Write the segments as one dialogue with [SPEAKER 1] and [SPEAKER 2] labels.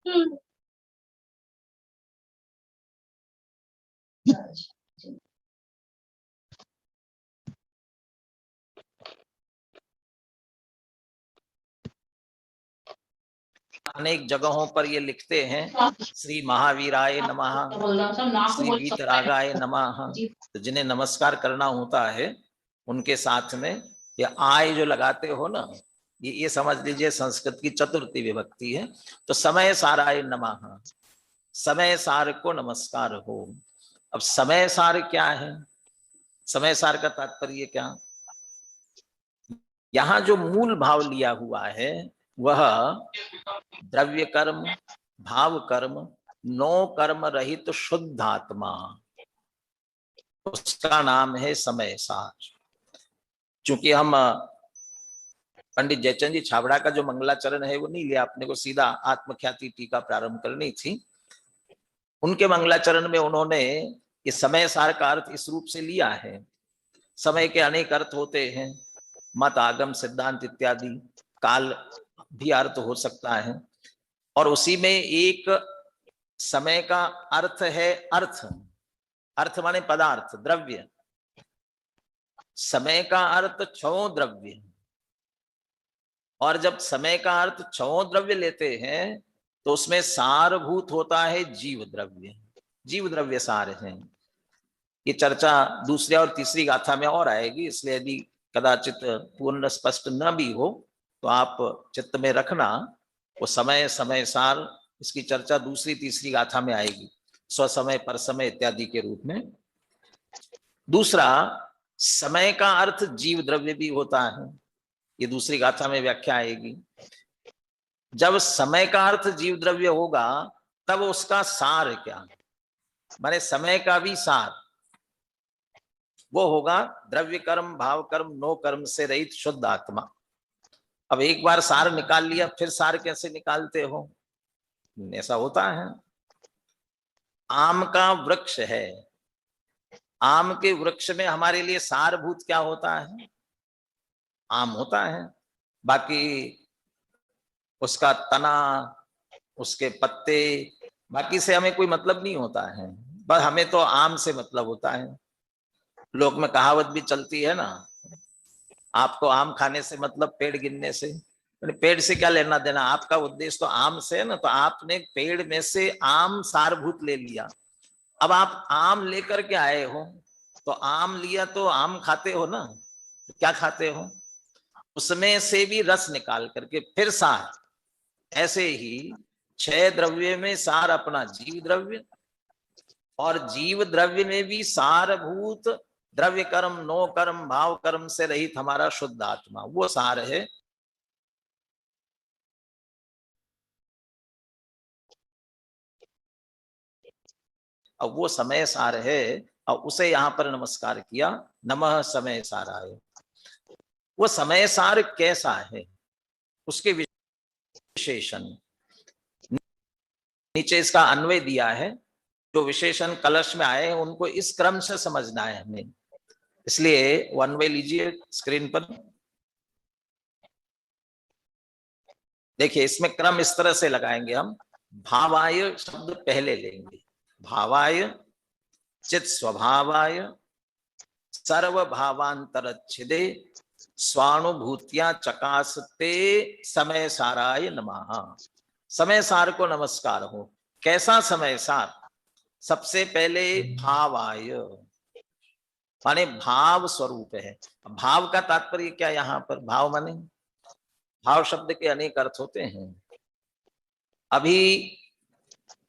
[SPEAKER 1] अनेक जगहों पर ये लिखते हैं श्री महावीराय नमः, श्री वीतरागाय नमः। तो जिन्हें नमस्कार करना होता है उनके साथ में ये आय जो लगाते हो ना, ये समझ लीजिए संस्कृत की चतुर्थी विभक्ति है। तो समय साराय नमः, समय सार को नमस्कार हो। अब समय सार क्या है? समय सार का तात्पर्य क्या? यहां जो मूल भाव लिया हुआ है वह द्रव्य कर्म, भाव कर्म, नो कर्म रहित शुद्ध आत्मा, उसका नाम है समय सार। चूंकि हम पंडित जयचंद जी छाबड़ा का जो मंगलाचरण है वो नहीं लिया, अपने को सीधा आत्मख्याति टीका प्रारंभ करनी थी। उनके मंगलाचरण में उन्होंने ये समय सार का अर्थ इस रूप से लिया है। समय के अनेक अर्थ होते हैं, मत, आगम, सिद्धांत इत्यादि। काल भी अर्थ हो सकता है, और उसी में एक समय का अर्थ है अर्थ। अर्थ माने पदार्थ, द्रव्य। समय का अर्थ छो द्रव्य, और जब समय का अर्थ छो द्रव्य लेते हैं तो उसमें सारभूत होता है जीव द्रव्य। जीव द्रव्य सार है। ये चर्चा दूसरी और तीसरी गाथा में और आएगी, इसलिए यदि कदाचित पूर्ण स्पष्ट न भी हो तो आप चित्त में रखना। वो समय, समय सार, इसकी चर्चा दूसरी तीसरी गाथा में आएगी, स्वसमय, पर समय इत्यादि के रूप में। दूसरा, समय का अर्थ जीव द्रव्य भी होता है, ये दूसरी गाथा में व्याख्या आएगी। जब समय का अर्थ जीव द्रव्य होगा तब उसका सार क्या, माने समय का भी सार वो होगा द्रव्य कर्म, भाव कर्म, नो कर्म से रहित शुद्ध आत्मा। अब एक बार सार निकाल लिया, फिर सार कैसे निकालते हो? ऐसा होता है। आम का वृक्ष है, आम के वृक्ष में हमारे लिए सारभूत क्या होता है? आम होता है। बाकी उसका तना, उसके पत्ते, बाकी से हमें कोई मतलब नहीं होता है, बस हमें तो आम से मतलब होता है। लोक में कहावत भी चलती है ना, आपको आम खाने से मतलब पेड़ गिनने से। पेड़ से क्या लेना देना, आपका उद्देश्य तो आम से है ना, तो आपने पेड़ में से आम सारभूत ले लिया। अब आप आम लेकर के आए हो, तो आम लिया तो आम खाते हो ना, तो क्या खाते हो? उसमें से भी रस निकाल करके फिर सार। ऐसे ही 6 द्रव्य में सार अपना जीव द्रव्य, और जीव द्रव्य में भी सारभूत द्रव्य कर्म, नो कर्म, भाव कर्म से रहित हमारा शुद्ध आत्मा, वो सार है। अब वो समय सार है, और उसे यहां पर नमस्कार किया, नमः समय साराय। वो समय सार कैसा है, उसके विशेषण नीचे इसका अन्वय दिया है। जो विशेषण कलश में आए हैं उनको इस क्रम से समझना है हमें, इसलिए वो अन्वय लीजिए स्क्रीन पर। देखिए, इसमें क्रम इस तरह से लगाएंगे हम। भावाय शब्द पहले लेंगे, भावाय चित स्वभावाय सर्व भावांतरच्छिदे स्वानुभूतिया चकासते समय साराय नमः। समय सार को नमस्कार हो। कैसा समय सार? सबसे पहले भावाय, माने भाव स्वरूप है। भाव का तात्पर्य क्या यहाँ पर? भाव माने, भाव शब्द के अनेक अर्थ होते हैं। अभी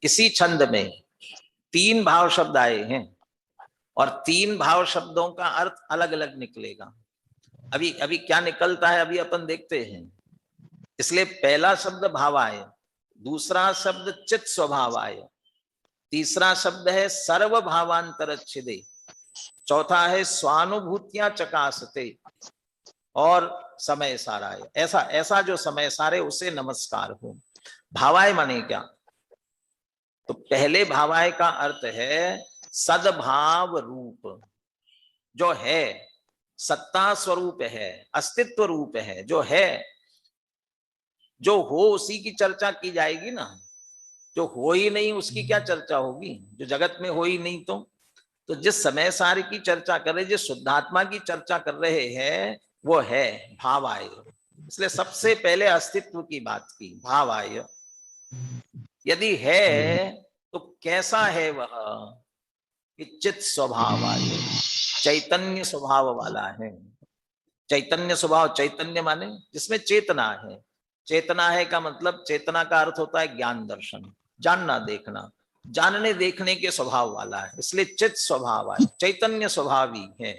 [SPEAKER 1] इसी छंद में 3 भाव शब्द आए हैं, और 3 भाव शब्दों का अर्थ अलग अलग निकलेगा। अभी अभी क्या निकलता है अभी अपन देखते हैं। इसलिए पहला शब्द भावाय, दूसरा शब्द चित स्वभावाय, तीसरा शब्द है सर्व भावांतरच्छिदे, चौथा है स्वानुभूतियां चकासते, और समय साराय। ऐसा ऐसा जो समय सारे उसे नमस्कार हो। भावाय माने क्या? तो पहले भावाय का अर्थ है सद्भाव रूप, जो है, सत्ता स्वरूप है, अस्तित्व रूप है, जो है, जो हो उसी की चर्चा की जाएगी ना। जो हो ही नहीं उसकी क्या चर्चा होगी, जो जगत में हो ही नहीं। तो जिस समय सार की चर्चा कर रहे, जिस शुद्धात्मा की चर्चा कर रहे हैं, वो है भावाय। इसलिए सबसे पहले अस्तित्व की बात की, भावाय। यदि है तो कैसा है वह, कि चित स्वभावाय, चैतन्य स्वभाव वाला है। चैतन्य स्वभाव, चैतन्य माने जिसमें चेतना है। चेतना है का मतलब, चेतना का अर्थ होता है ज्ञान दर्शन, जानना देखना, जानने देखने के स्वभाव वाला है। इसलिए चित स्वभाव आए, चैतन्य स्वभावी है,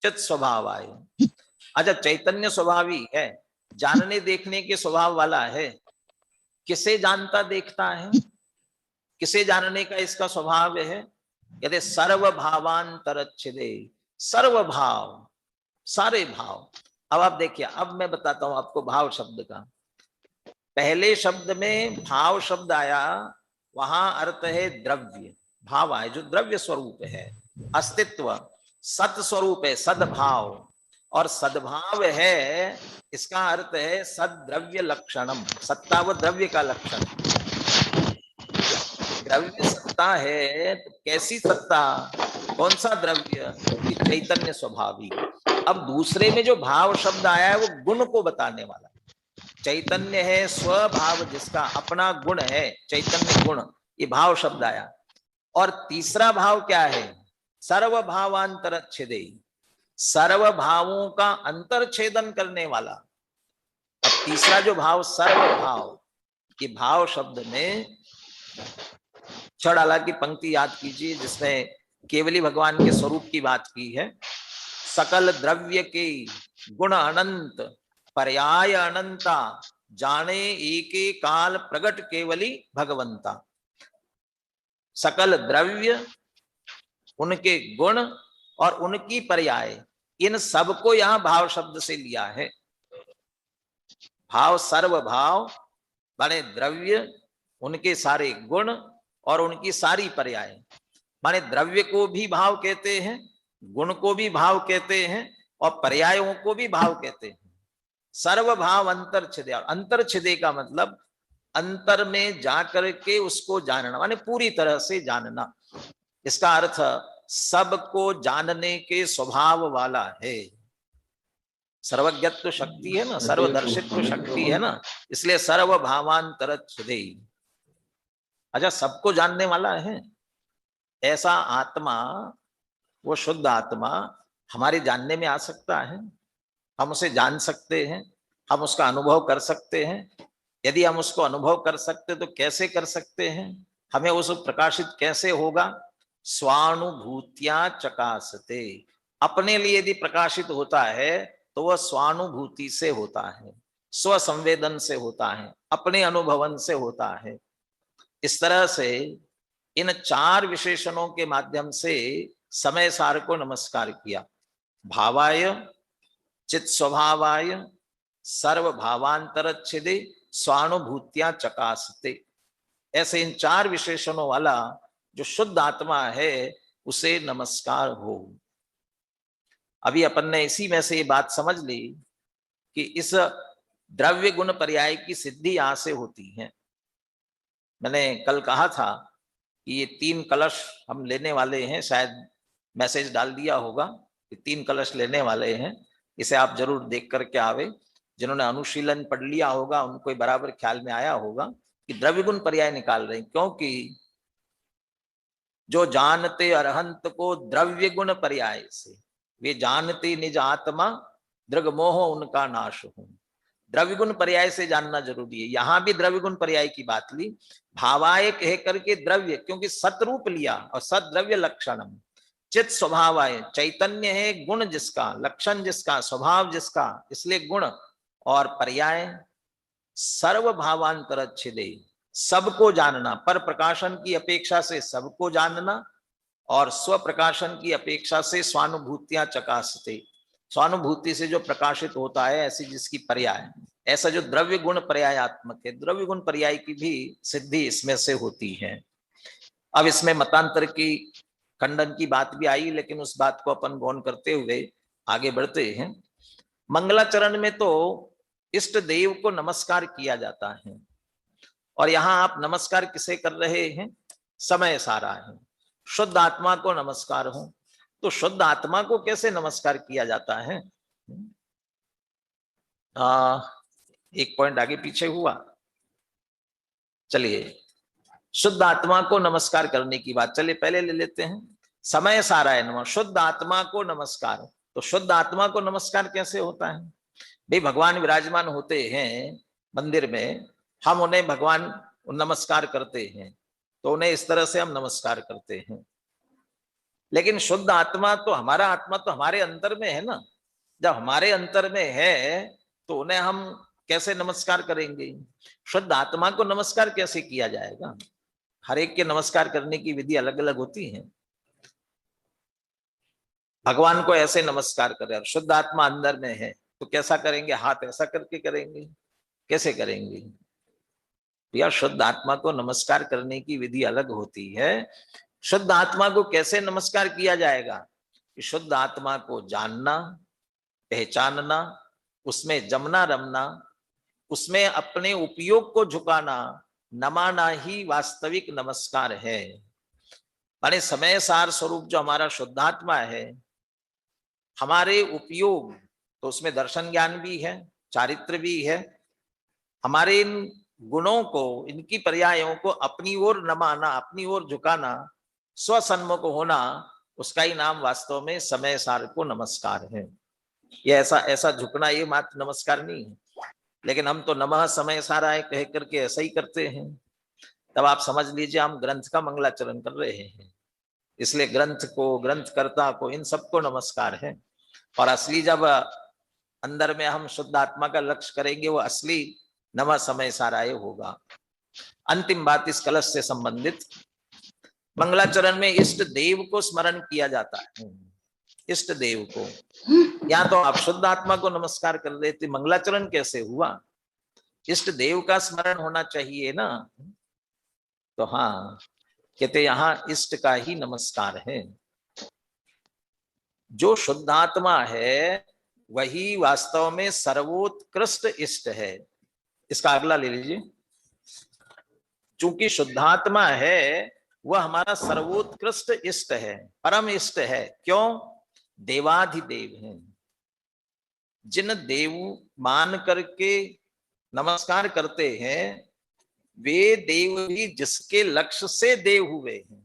[SPEAKER 1] चित स्वभाव आए। अच्छा, चैतन्य स्वभावी है, जानने देखने के स्वभाव वाला है। किसे जानता देखता है, किसे जानने का इसका स्वभाव है? कहते सर्व भावांतरच्छिदे, सर्व भाव, सारे भाव। अब आप देखिए, अब मैं बताता हूं आपको भाव शब्द का। पहले शब्द में भाव शब्द आया, वहां अर्थ है द्रव्य। भाव आए जो द्रव्य स्वरूप है, अस्तित्व सत स्वरूप है, सद्भाव। और सद्भाव है, इसका अर्थ है सद्द्रव्य लक्षणम, सत्ता व द्रव्य का लक्षण। द्रव्य सत्ता है तो कैसी सत्ता, कौन सा द्रव्य, कि चैतन्य स्वभावी। अब दूसरे में जो भाव शब्द आया है वो गुण को बताने वाला। चैतन्य है स्वभाव, जिसका अपना गुण है, चैतन्य गुण, ये भाव शब्द आया। और तीसरा भाव क्या है, सर्व भावांतरच्छेदे, सर्व भावों का अंतर छेदन करने वाला। अब तीसरा जो भाव सर्व भाव, ये भाव शब्द में छड़ाला की पंक्ति याद कीजिए, जिसमें केवली भगवान के स्वरूप की बात की है। सकल द्रव्य के गुण अनंत, पर्याय अनंता, जाने एके काल प्रगट केवली भगवंता। सकल द्रव्य, उनके गुण और उनकी पर्याय, इन सबको यहां भाव शब्द से लिया है। भाव सर्व भाव माने द्रव्य, उनके सारे गुण और उनकी सारी पर्याय। माने द्रव्य को भी भाव कहते हैं, गुण को भी भाव कहते हैं, और पर्यायों को भी भाव कहते हैं। सर्व भाव अंतर छिदे, और अंतर छिदे का मतलब अंतर में जाकर के उसको जानना, माने पूरी तरह से जानना। इसका अर्थ सबको जानने के स्वभाव वाला है। सर्वज्ञत्व शक्ति है ना, सर्वदर्शित्व शक्ति है ना, इसलिए सर्व भावांतर छिदे। अच्छा, सबको जानने वाला है ऐसा आत्मा, वो शुद्ध आत्मा हमारे जानने में आ सकता है। हम उसे जान सकते हैं, हम उसका अनुभव कर सकते हैं। यदि हम उसको अनुभव कर सकते तो कैसे कर सकते हैं, हमें उस प्रकाशित कैसे होगा? स्वानुभूतिया चकासते, अपने लिए यदि प्रकाशित होता है तो वह स्वानुभूति से होता है, स्वसंवेदन से होता है, अपने अनुभवन से होता है। इस तरह से इन चार विशेषणों के माध्यम से समय सार को नमस्कार किया। भावाय, चित स्वभावाय, सर्व भावांतरच्छेदे, स्वानुभूतियां चकासते। ऐसे इन चार विशेषणों वाला जो शुद्ध आत्मा है उसे नमस्कार हो। अभी अपन ने इसी में से ये बात समझ ली कि इस द्रव्य गुण पर्याय की सिद्धि यहां से होती है। मैंने कल कहा था कि ये 3 कलश हम लेने वाले हैं, शायद मैसेज डाल दिया होगा कि 3 कलश लेने वाले हैं। इसे आप जरूर देख करके आवे। जिन्होंने अनुशीलन पढ़ लिया होगा उनको बराबर ख्याल में आया होगा कि द्रव्य गुण पर्याय निकाल रहे हैं, क्योंकि जो जानते अरहंत को द्रव्य गुण पर्याय से, वे जानते निज आत्मा, दृग मोह उनका नाश हो। द्रव्य गुण पर्याय से जानना जरूरी है। यहां भी द्रव्य गुण पर्याय की बात ली, भावाय कह करके द्रव्य, क्योंकि सतरूप लिया, और सद द्रव्य लक्षणम। चित स्वभावाय, चैतन्य है गुण जिसका, लक्षण जिसका, स्वभाव जिसका, इसलिए गुण। और पर्याय सर्व भावांतरच्छेदे, सबको जानना, पर प्रकाशन की अपेक्षा से सबको जानना, और स्व प्रकाशन की अपेक्षा से स्वानुभूतियां चकासते, स्वानुभूति से जो प्रकाशित होता है, ऐसी जिसकी पर्याय। ऐसा जो द्रव्य गुण पर्यायात्मक है, द्रव्य गुण पर्याय की भी सिद्धि इसमें से होती है। अब इसमें मतांतर की खंडन की बात भी आई, लेकिन उस बात को अपन गौन करते हुए आगे बढ़ते हैं। मंगलाचरण में तो इष्ट देव को नमस्कार किया जाता है। और यहाँ आप नमस्कार किसे कर रहे हैं? समय सारा है, शुद्ध आत्मा को नमस्कार हो। तो शुद्ध आत्मा को कैसे नमस्कार किया जाता है? एक पॉइंट आगे पीछे हुआ। चलिए, शुद्ध आत्मा को नमस्कार करने की बात चलिए पहले ले लेते हैं। समय सारा है नमः, शुद्ध आत्मा को नमस्कार। तो शुद्ध आत्मा को नमस्कार कैसे होता है? भाई भगवान विराजमान होते हैं मंदिर में, हम उन्हें भगवान नमस्कार करते हैं, तो उन्हें इस तरह से हम नमस्कार करते हैं। लेकिन शुद्ध आत्मा तो हमारा आत्मा तो हमारे अंतर में है ना। जब हमारे अंतर में है तो उन्हें हम कैसे नमस्कार करेंगे? शुद्ध आत्मा को नमस्कार कैसे किया जाएगा? हर एक के नमस्कार करने की विधि अलग अलग होती है। भगवान को ऐसे नमस्कार करें, शुद्ध आत्मा अंदर में है तो कैसा करेंगे? हाथ ऐसा करके करेंगे, कैसे करेंगे? या शुद्ध आत्मा को नमस्कार करने की विधि अलग होती है। शुद्ध आत्मा को कैसे नमस्कार किया जाएगा? कि शुद्ध आत्मा को जानना, पहचानना, उसमें जमना रमना, उसमें अपने उपयोग को झुकाना, नमाना ही वास्तविक नमस्कार है। माने समय सार स्वरूप जो हमारा शुद्धात्मा है, हमारे उपयोग तो उसमें दर्शन ज्ञान भी है, चारित्र भी है। हमारे इन गुणों को, इनकी पर्यायों को अपनी ओर नमाना, अपनी ओर झुकाना, स्वसन्मुख होना, उसका ही नाम वास्तव में समय सार को नमस्कार है। ये ऐसा झुकना ये मात्र नमस्कार नहीं है, लेकिन हम तो नमः समय सारा है कह करके ऐसा ही करते हैं। तब आप समझ लीजिए हम ग्रंथ का मंगलाचरण कर रहे हैं। इसलिए ग्रंथ को, ग्रंथकर्ता को, इन सबको नमस्कार है। और असली जब अंदर में हम शुद्ध आत्मा का लक्ष्य करेंगे, वो असली नमः समय साराय होगा। अंतिम बात इस कलश से संबंधित, मंगलाचरण में इष्ट देव को स्मरण किया जाता है। इष्ट देव को, या तो आप शुद्ध आत्मा को नमस्कार कर रहे थे, मंगलाचरण कैसे हुआ? इष्ट देव का स्मरण होना चाहिए ना। तो हाँ, कहते यहाँ इष्ट का ही नमस्कार है। जो शुद्धात्मा है वही वास्तव में सर्वोत्कृष्ट इष्ट है। इसका अगला ले लीजिए। चूंकि शुद्धात्मा है वह हमारा सर्वोत्कृष्ट इष्ट है, परम इष्ट है। क्यों? देवाधिदेव है। जिन देव मान करके नमस्कार करते हैं वे देव भी जिसके लक्ष्य से देव हुए हैं।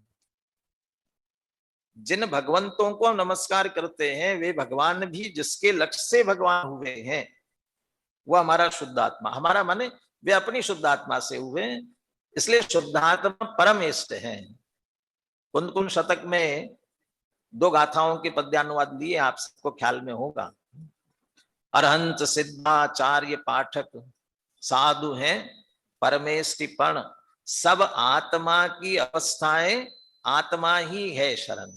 [SPEAKER 1] जिन भगवंतों को नमस्कार करते हैं वे भगवान भी जिसके लक्ष्य से भगवान हुए हैं, वो हमारा शुद्धात्मा। हमारा माने वे अपनी शुद्धात्मा से हुए, इसलिए शुद्धात्मा परम इष्ट है। कुंद कुंद शतक में 2 गाथाओं के पद्यानुवाद लिए, आप सबको ख्याल में होगा। अरहंत सिद्धाचार्य पाठक साधु हैं परमेष्टिपण, सब आत्मा की अवस्थाएं आत्मा ही है शरण।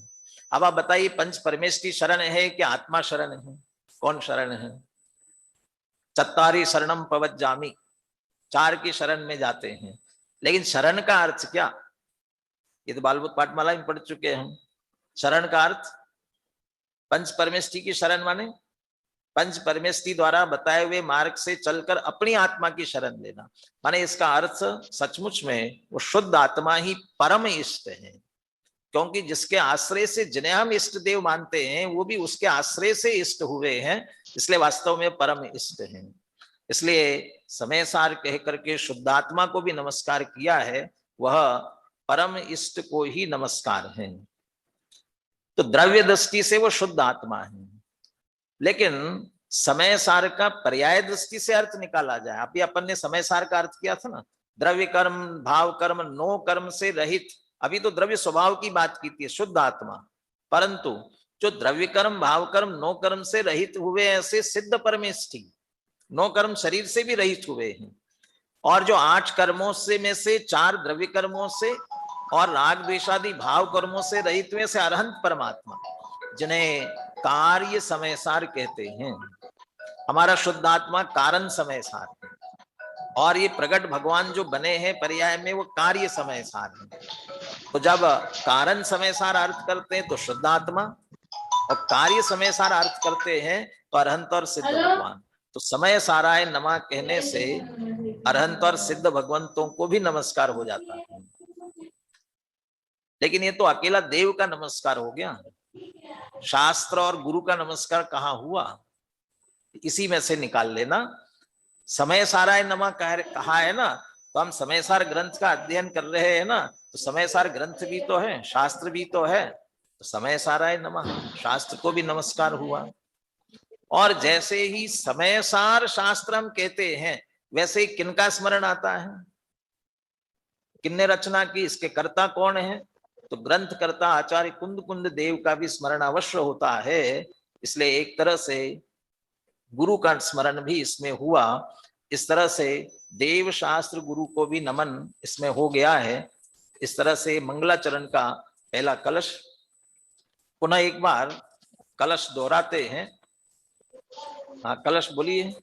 [SPEAKER 1] अब आप बताइए, पंच परमेष्टि शरण है कि आत्मा शरण है? कौन शरण है? चत्तारी शरणम पवज्जामि, 4 की शरण में जाते हैं। लेकिन शरण का अर्थ क्या? ये तो बालबुद्ध पाठमाला में पढ़ चुके हैं। शरण का अर्थ पंच परमेष्टि की शरण माने पंच परमेष्टि द्वारा बताए हुए मार्ग से चलकर अपनी आत्मा की शरण लेना। माने इसका अर्थ सचमुच में वो शुद्ध आत्मा ही परम इष्ट है। क्योंकि जिसके आश्रय से, जिन्हें हम इष्ट देव मानते हैं, वो भी उसके आश्रय से इष्ट हुए हैं, इसलिए वास्तव में परम इष्ट हैं। इसलिए समय सार कह करके शुद्धात्मा को भी नमस्कार किया है, वह परम इष्ट को ही नमस्कार है। तो द्रव्य दृष्टि से वो शुद्ध आत्मा है। लेकिन समय सार का पर्याय दृष्टि से अर्थ निकाला जाए, अभी अपन ने समय सार का अर्थ किया था ना, द्रव्य कर्म, भाव कर्म, नो कर्म से रहित। अभी तो द्रव्य स्वभाव की बात की थी शुद्ध आत्मा, परंतु जो द्रव्य कर्म, भाव कर्म, नो कर्म से रहित हुए ऐसे सिद्ध परमेष्ठी, नो कर्म शरीर से भी रहित हुए हैं। और जो 8 कर्मों से में से 4 द्रव्य कर्मों से और राग द्वेषादि भाव कर्मों से रहित हुए से अरहंत परमात्मा, जिन्हें कार्य समय सार कहते हैं। हमारा शुद्ध आत्मा कारण समय सार है, और ये प्रकट भगवान जो बने हैं पर्याय में, वो कार्य समय सार है। तो जब कारण समय सार अर्थ करते हैं तो शुद्ध आत्मा, और कार्य समय सार अर्थ करते हैं तो अरहंत और सिद्ध भगवान। तो समय साराय नमा कहने से अरहंत और सिद्ध भगवंतों को भी नमस्कार हो जाता है, लेकिन ये तो अकेला देव का नमस्कार हो गया। शास्त्र और गुरु का नमस्कार कहाँ हुआ, इसी में से निकाल लेना। समय साराय नमः कहा है ना, तो हम समय सार ग्रंथ का अध्ययन कर रहे हैं ना, तो समय सार ग्रंथ भी तो है, शास्त्र भी तो है, तो समय साराय नमः, शास्त्र को भी नमस्कार हुआ। और जैसे ही समय सार शास्त्र हम कहते हैं, वैसे ही किनका स्मरण आता है, किन्ने रचना की, इसके कर्ता कौन है, तो ग्रंथ कर्ता आचार्य कुंद कुंद देव का भी स्मरण अवश्य होता है। इसलिए एक तरह से गुरु का स्मरण भी इसमें हुआ। इस तरह से देव शास्त्र गुरु को भी नमन इसमें हो गया है। इस तरह से मंगलाचरण का पहला कलश, पुनः एक बार कलश दोहराते हैं। हाँ, कलश बोलिए।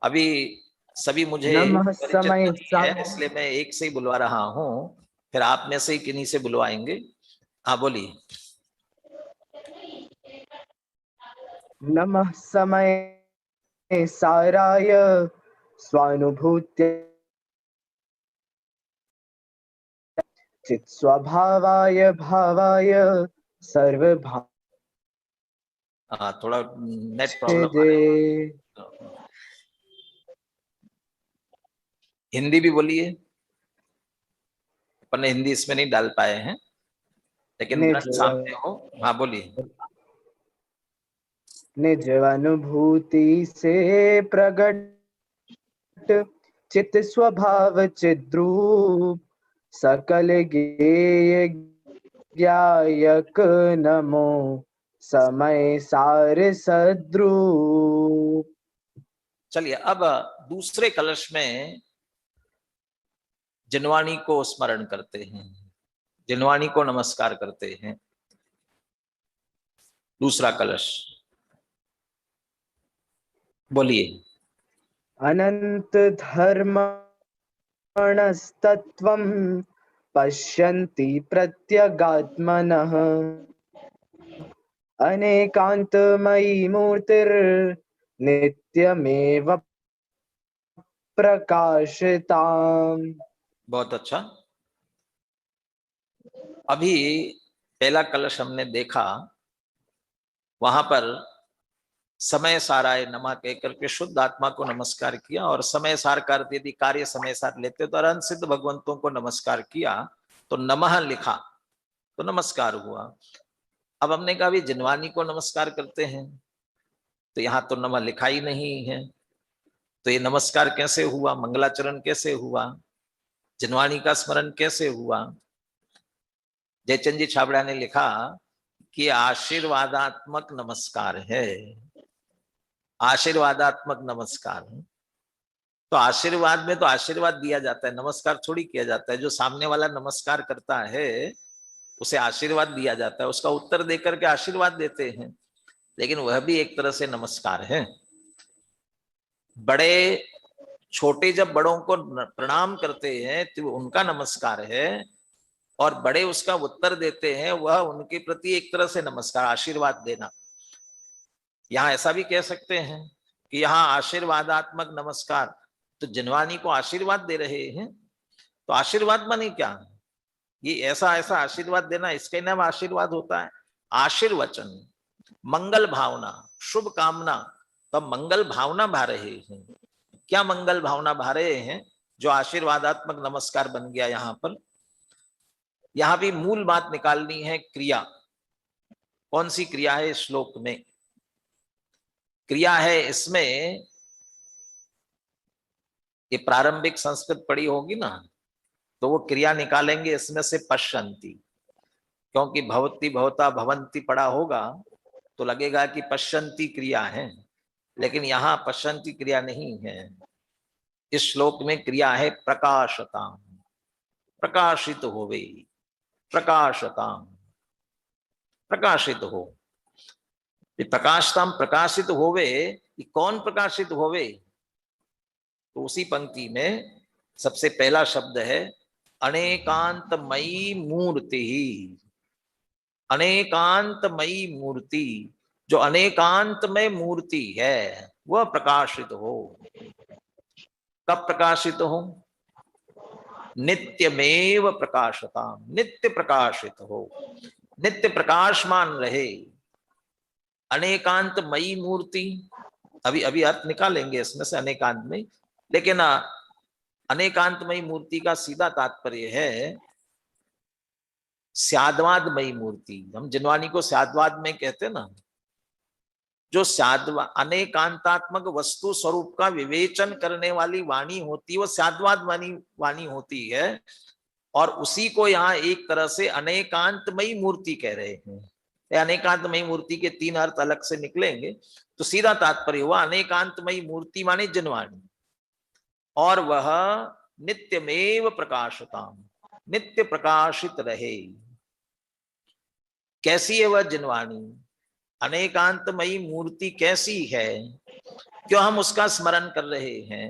[SPEAKER 1] अभी सभी मुझे
[SPEAKER 2] नमः
[SPEAKER 1] परिचित
[SPEAKER 2] समय
[SPEAKER 1] नहीं है, इसलिए मैं एक से ही बुलवा रहा हूं, फिर आप में से ही किन्हीं से बुलवाएंगे। हाँ बोलिए।
[SPEAKER 2] नमः समय साराय स्वानुभूत्य चित् स्वभावाय भावाय सर्वभाव
[SPEAKER 1] हाँ, थोड़ा नेट प्रॉब्लम आ
[SPEAKER 2] दे।
[SPEAKER 1] रही है। हिंदी भी बोलिए, अपन ने हिंदी इसमें नहीं डाल पाए हैं, लेकिन
[SPEAKER 2] निज
[SPEAKER 1] ग्रंथ सामने हो। हाँ बोलिए।
[SPEAKER 2] निज अनुभूति से प्रगट चित स्वभाव चिद्रूप सकल गेय ज्ञायक नमो समय सार सद्रूप।
[SPEAKER 1] चलिए, अब दूसरे कलश में जिनवाणी को स्मरण करते हैं, जिनवाणी को नमस्कार करते हैं। दूसरा कलश बोलिए।
[SPEAKER 2] अनंत धर्मणस्तत्त्वं पश्यन्ति प्रत्यगात्मनः अनेकान्तमयी मूर्तिर्नित्यमेव प्रकाशिताम्।
[SPEAKER 1] बहुत अच्छा। अभी पहला कलश हमने देखा, वहां पर समय साराय नमः कहकर के शुद्ध आत्मा को नमस्कार किया, और समय सार का अर्थ यदि कार्य समय सार लेते तो अरहंत सिद्ध भगवंतों को नमस्कार किया, तो नमः लिखा तो नमस्कार हुआ। अब हमने कहा भी जिनवानी को नमस्कार करते हैं, तो यहाँ तो नमः लिखा ही नहीं है, तो ये नमस्कार कैसे हुआ, मंगलाचरण कैसे हुआ, जिनवानी का स्मरण कैसे हुआ। जयचंद जी छाबड़ा ने लिखा कि आशीर्वादात्मक नमस्कार है, आशीर्वादात्मक नमस्कार है। तो आशीर्वाद में तो आशीर्वाद दिया जाता है, नमस्कार थोड़ी किया जाता है। जो सामने वाला नमस्कार करता है उसे आशीर्वाद दिया जाता है, उसका उत्तर देकर के आशीर्वाद देते हैं, लेकिन वह भी एक तरह से नमस्कार है। बड़े छोटे जब बड़ों को प्रणाम करते हैं तो उनका नमस्कार है, और बड़े उसका उत्तर देते हैं, वह उनके प्रति एक तरह से नमस्कार, आशीर्वाद देना। यहाँ ऐसा भी कह सकते हैं कि यहाँ आशीर्वादात्मक नमस्कार, तो जिनवानी को आशीर्वाद दे रहे हैं, तो आशीर्वाद माने क्या, ये ऐसा ऐसा आशीर्वाद देना, इसके नाम आशीर्वाद होता है। आशीर्वचन, मंगल भावना, शुभ कामना, तो मंगल भावना भा रहे हैं। क्या मंगल भावना भा रहे हैं, जो आशीर्वादात्मक नमस्कार बन गया। यहाँ पर यहाँ भी मूल बात निकालनी है, क्रिया कौन सी क्रिया है इस श्लोक में। क्रिया है इसमें, ये प्रारंभिक संस्कृत पढ़ी होगी ना, तो वो क्रिया निकालेंगे इसमें से पश्यन्ति, क्योंकि भवती भवता भवंती पढ़ा होगा तो लगेगा कि पश्यन्ति क्रिया है, लेकिन यहाँ पश्यन्ति क्रिया नहीं है। इस श्लोक में क्रिया है प्रकाशता, प्रकाशित होवे, प्रकाशता, प्रकाशित हो। प्रकाशताम प्रकाशित होवे, ये कौन प्रकाशित होवे, तो उसी पंक्ति में सबसे पहला शब्द है अनेकांतमयी मूर्ति। अनेकांतमयी मूर्ति, जो अनेकांतमय मूर्ति है वह प्रकाशित हो। कब प्रकाशित हो? नित्यमेव प्रकाशताम, नित्य प्रकाशित हो, नित्य प्रकाशमान रहे। अनेकांतमयी मूर्ति, अभी अभी अर्थ निकालेंगे इसमें से अनेकांत में, लेकिन अनेकांतमयी मूर्ति का सीधा तात्पर्य है स्याद्वादमयी मूर्ति। हम जिनवानी को स्याद्वाद में कहते हैं ना, जो अनेकांतात्मक वस्तु स्वरूप का विवेचन करने वाली वाणी होती है वो स्याद्वाद वाणी होती है, और उसी को यहाँ एक तरह से अनेकांतमयी मूर्ति कह रहे हैं। अनेकांतमयी मूर्ति के तीन अर्थ अलग से निकलेंगे, तो सीधा तात्पर्य हुआ अनेकांतमयी मूर्ति माने जिनवाणी, और वह नित्यमेव प्रकाशताम, नित्य प्रकाशित रहे। कैसी है वह जिनवाणी? अनेकांतमयी मूर्ति कैसी है? क्यों हम उसका स्मरण कर रहे हैं?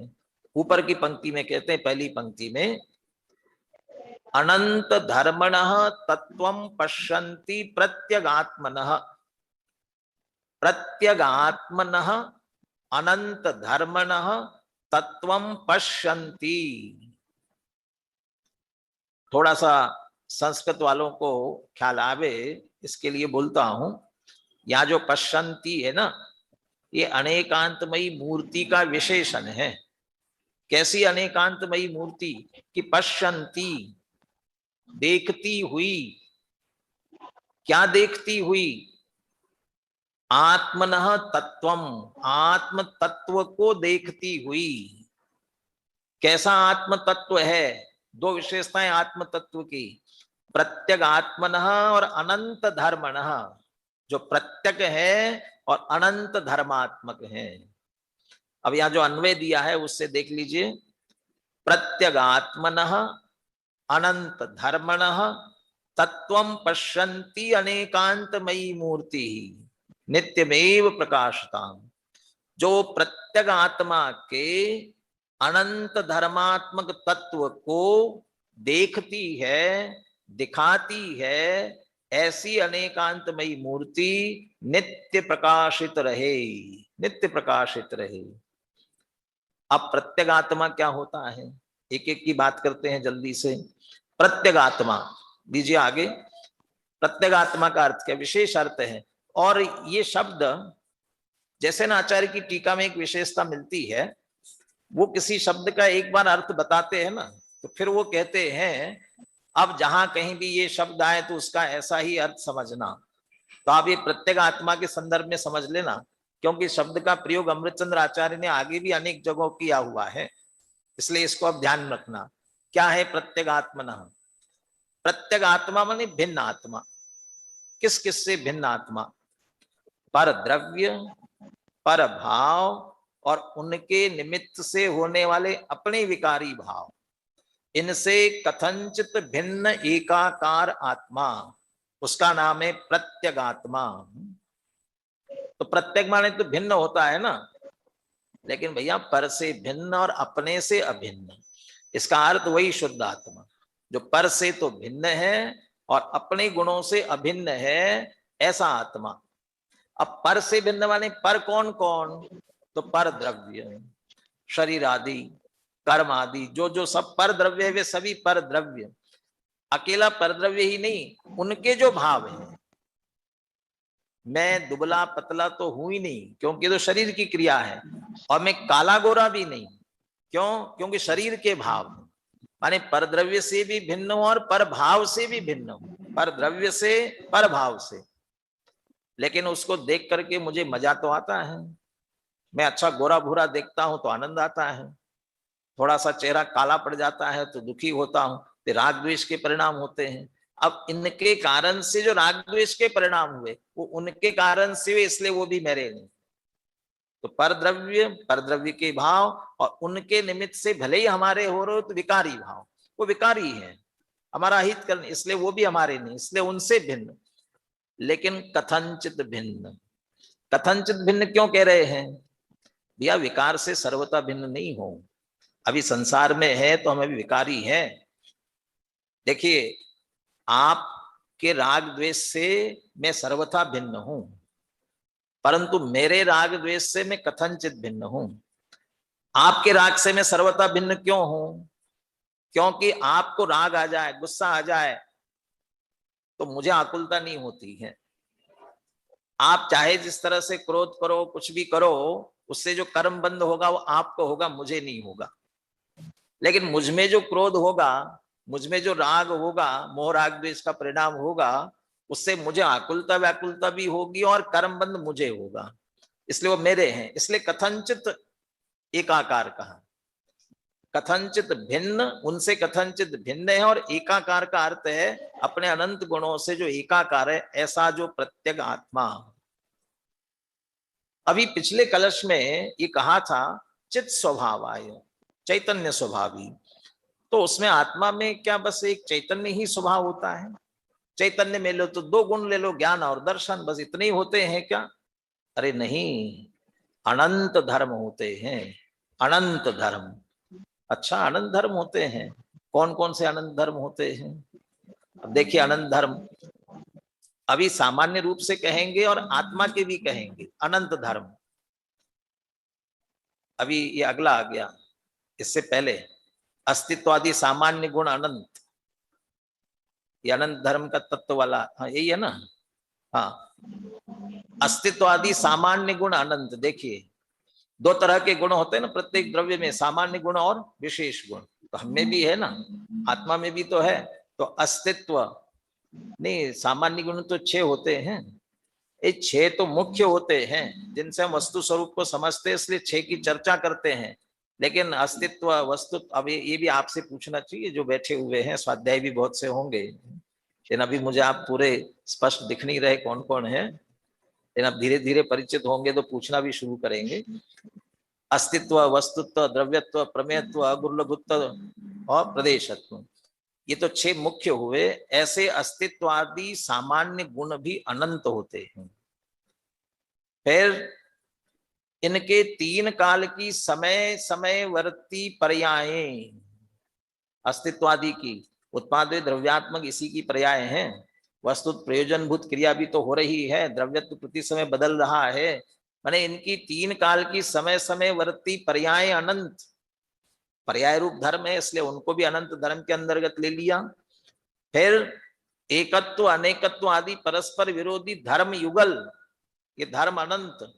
[SPEAKER 1] ऊपर की पंक्ति में कहते हैं, पहली पंक्ति में, अनंत धर्मणः तत्वं पश्यन्ति प्रत्यगात्मनः, प्रत्यगात्मनः अनंत धर्मणः तत्वं पश्यन्ति। थोड़ा सा संस्कृत वालों को ख्याल आवे इसके लिए बोलता हूं। यहाँ जो पश्यन्ति है ना, ये अनेकांतमयी मूर्ति का विशेषण है। कैसी अनेकांतमयी मूर्ति? कि पश्यन्ति, देखती हुई। क्या देखती हुई? आत्मनः तत्वम, आत्म तत्व को देखती हुई। कैसा आत्म तत्व है? दो विशेषताएं आत्म तत्व की, प्रत्यगात्मनः और अनंत धर्मणः। जो प्रत्यक है और अनंत धर्मात्मक है। अब यहां जो अन्वय दिया है उससे देख लीजिए, प्रत्यगात्मनः अनंत धर्मणः तत्वं पश्यन्ति अनेकांतमयी मूर्ति नित्यमेव प्रकाशताम। जो प्रत्यग आत्मा के अनंत धर्मात्मक तत्व को देखती है, दिखाती है, ऐसी अनेकांतमयी मूर्ति नित्य प्रकाशित रहे, नित्य प्रकाशित रहे। अब प्रत्यगात्मा क्या होता है? एक एक की बात करते हैं जल्दी से। प्रत्यगात्मा दीजिए आगे। प्रत्यगात्मा का अर्थ क्या? विशेष अर्थ है। और ये शब्द जैसे ना आचार्य की टीका में एक विशेषता मिलती है, वो किसी शब्द का एक बार अर्थ बताते हैं ना, तो फिर वो कहते हैं अब जहां कहीं भी ये शब्द आए तो उसका ऐसा ही अर्थ समझना। तो आप ये प्रत्यगात्मा के संदर्भ में समझ लेना, क्योंकि शब्द का प्रयोग अमृतचंद्र आचार्य ने आगे भी अनेक जगहों किया हुआ है, इसलिए इसको अब ध्यान रखना। क्या है प्रत्यगात्मना? प्रत्यगात्मा माने भिन्न आत्मा। किस किस से भिन्न आत्मा? पर द्रव्य, पर भाव और उनके निमित्त से होने वाले अपने विकारी भाव, इनसे कथंचित भिन्न एकाकार आत्मा, उसका नाम है प्रत्यगात्मा। तो प्रत्येक माने तो भिन्न होता है ना, लेकिन भैया पर से भिन्न और अपने से अभिन्न, इसका अर्थ वही शुद्ध आत्मा जो पर से तो भिन्न है और अपने गुणों से अभिन्न है, ऐसा आत्मा। अब पर से भिन्न माने पर कौन कौन? तो पर द्रव्य, शरीर आदि, कर्म आदि, जो जो सब पर द्रव्य है वे सभी पर द्रव्य। अकेला पर द्रव्य ही नहीं, उनके जो भाव हैं। मैं दुबला पतला तो हूं ही नहीं, क्योंकि तो शरीर की क्रिया है, और मैं काला गोरा भी नहीं, क्यों? क्योंकि शरीर के भाव। माने पर द्रव्य से भी भिन्न हूं और पर भाव से भी भिन्न हूं, पर द्रव्य से, पर भाव से। लेकिन उसको देख करके मुझे मजा तो आता है। मैं अच्छा गोरा भूरा देखता हूं तो आनंद आता है, थोड़ा सा चेहरा काला पड़ जाता है तो दुखी होता हूं, तो राग द्वेष के परिणाम होते हैं। अब इनके कारण से जो राग द्वेष के परिणाम हुए वो उनके कारण से हुए, इसलिए वो भी मेरे नहीं। तो पर द्रव्य के भाव और उनके निमित्त से भले ही हमारे हो रहे हो तो विकारी भाव, वो विकारी है, हमारा हित करने, इसलिए वो भी हमारे नहीं, इसलिए उनसे भिन्न। लेकिन कथनचित भिन्न, कथनचित भिन्न क्यों कह रहे हैं? भैया विकार से सर्वथा भिन्न नहीं हो। अभी संसार में है तो हम अभी विकारी हैं। देखिए, आपके राग द्वेष से मैं सर्वथा भिन्न हूं, परंतु मेरे राग द्वेष से मैं कथनचित भिन्न हूं। आपके राग से मैं सर्वथा भिन्न क्यों हूं? क्योंकि आपको राग आ जाए, गुस्सा आ जाए तो मुझे आकुलता नहीं होती है। आप चाहे जिस तरह से क्रोध करो, कुछ भी करो, उससे जो कर्म बंद होगा वो आपको होगा, मुझे नहीं होगा। लेकिन मुझ में जो क्रोध होगा, मुझ में जो राग होगा, मोह राग द्वेष का परिणाम होगा, उससे मुझे आकुलता व्याकुलता भी होगी और कर्म बंद मुझे होगा। इसलिए वो मेरे हैं। इसलिए कथनचित एकाकार कहा। कथनचित भिन्न, उनसे कथनचित भिन्न है। और एकाकार का अर्थ है अपने अनंत गुणों से जो एकाकार है, ऐसा जो प्रत्यग आत्मा। अभी पिछले कलश में ये कहा था चित स्वभाव आय, चैतन्य स्वभावी। तो उसमें आत्मा में क्या बस एक चैतन्य ही स्वभाव होता है? चैतन्य में लो तो दो गुण ले लो, ज्ञान और दर्शन, बस इतने ही होते हैं क्या? अरे नहीं, अनंत धर्म होते हैं, अनंत धर्म। अच्छा, अनंत धर्म होते हैं। कौन कौन से अनंत धर्म होते हैं? अब देखिए, अनंत धर्म अभी सामान्य रूप से कहेंगे और आत्मा के भी कहेंगे अनंत धर्म। अभी ये अगला आ गया, इससे पहले अस्तित्वादि सामान्य गुण अनंत, ये अनंत धर्म का तत्व वाला, हाँ यही है ना। हाँ, अस्तित्वादि सामान्य गुण अनंत। देखिए, दो तरह के गुण होते हैं ना प्रत्येक द्रव्य में, सामान्य गुण और विशेष गुण। तो हमें भी है ना, आत्मा में भी तो है। तो अस्तित्व नहीं, सामान्य गुण तो 6 होते हैं। ये 6 तो मुख्य होते हैं जिनसे हम वस्तु स्वरूप को समझते हैं, इसलिए 6 की चर्चा करते हैं। लेकिन अस्तित्व वस्तु, अब ये भी आपसे पूछना चाहिए, जो बैठे हुए हैं, स्वाध्याय भी बहुत से होंगे, लेकिन अभी मुझे आप पूरे स्पष्ट दिख नहीं रहे कौन कौन है। लेकिन अब धीरे धीरे परिचित होंगे तो पूछना भी शुरू करेंगे। अस्तित्व, वस्तुत्व, द्रव्यत्व, प्रमेयत्व, अगुर्लभुत्व और प्रदेशत्व, ये तो 6 मुख्य हुए। ऐसे अस्तित्वादि सामान्य गुण भी अनंत होते हैं। फिर इनके 3 काल की समय समय वर्ती पर्यायें, अस्तित्वादि की उत्पाद द्रव्यात्मक इसी की पर्याय हैं। वस्तुत प्रयोजनभूत क्रिया भी तो हो रही है, द्रव्यत्व प्रति समय बदल रहा है। माने इनकी 3 काल की समय समय वर्ती पर्याय अनंत, पर्याय रूप धर्म है, इसलिए उनको भी अनंत धर्म के अंतर्गत ले लिया। फिर एकत्व, अनेकत्व आदि परस्पर विरोधी धर्म युगल, ये धर्म अनंत,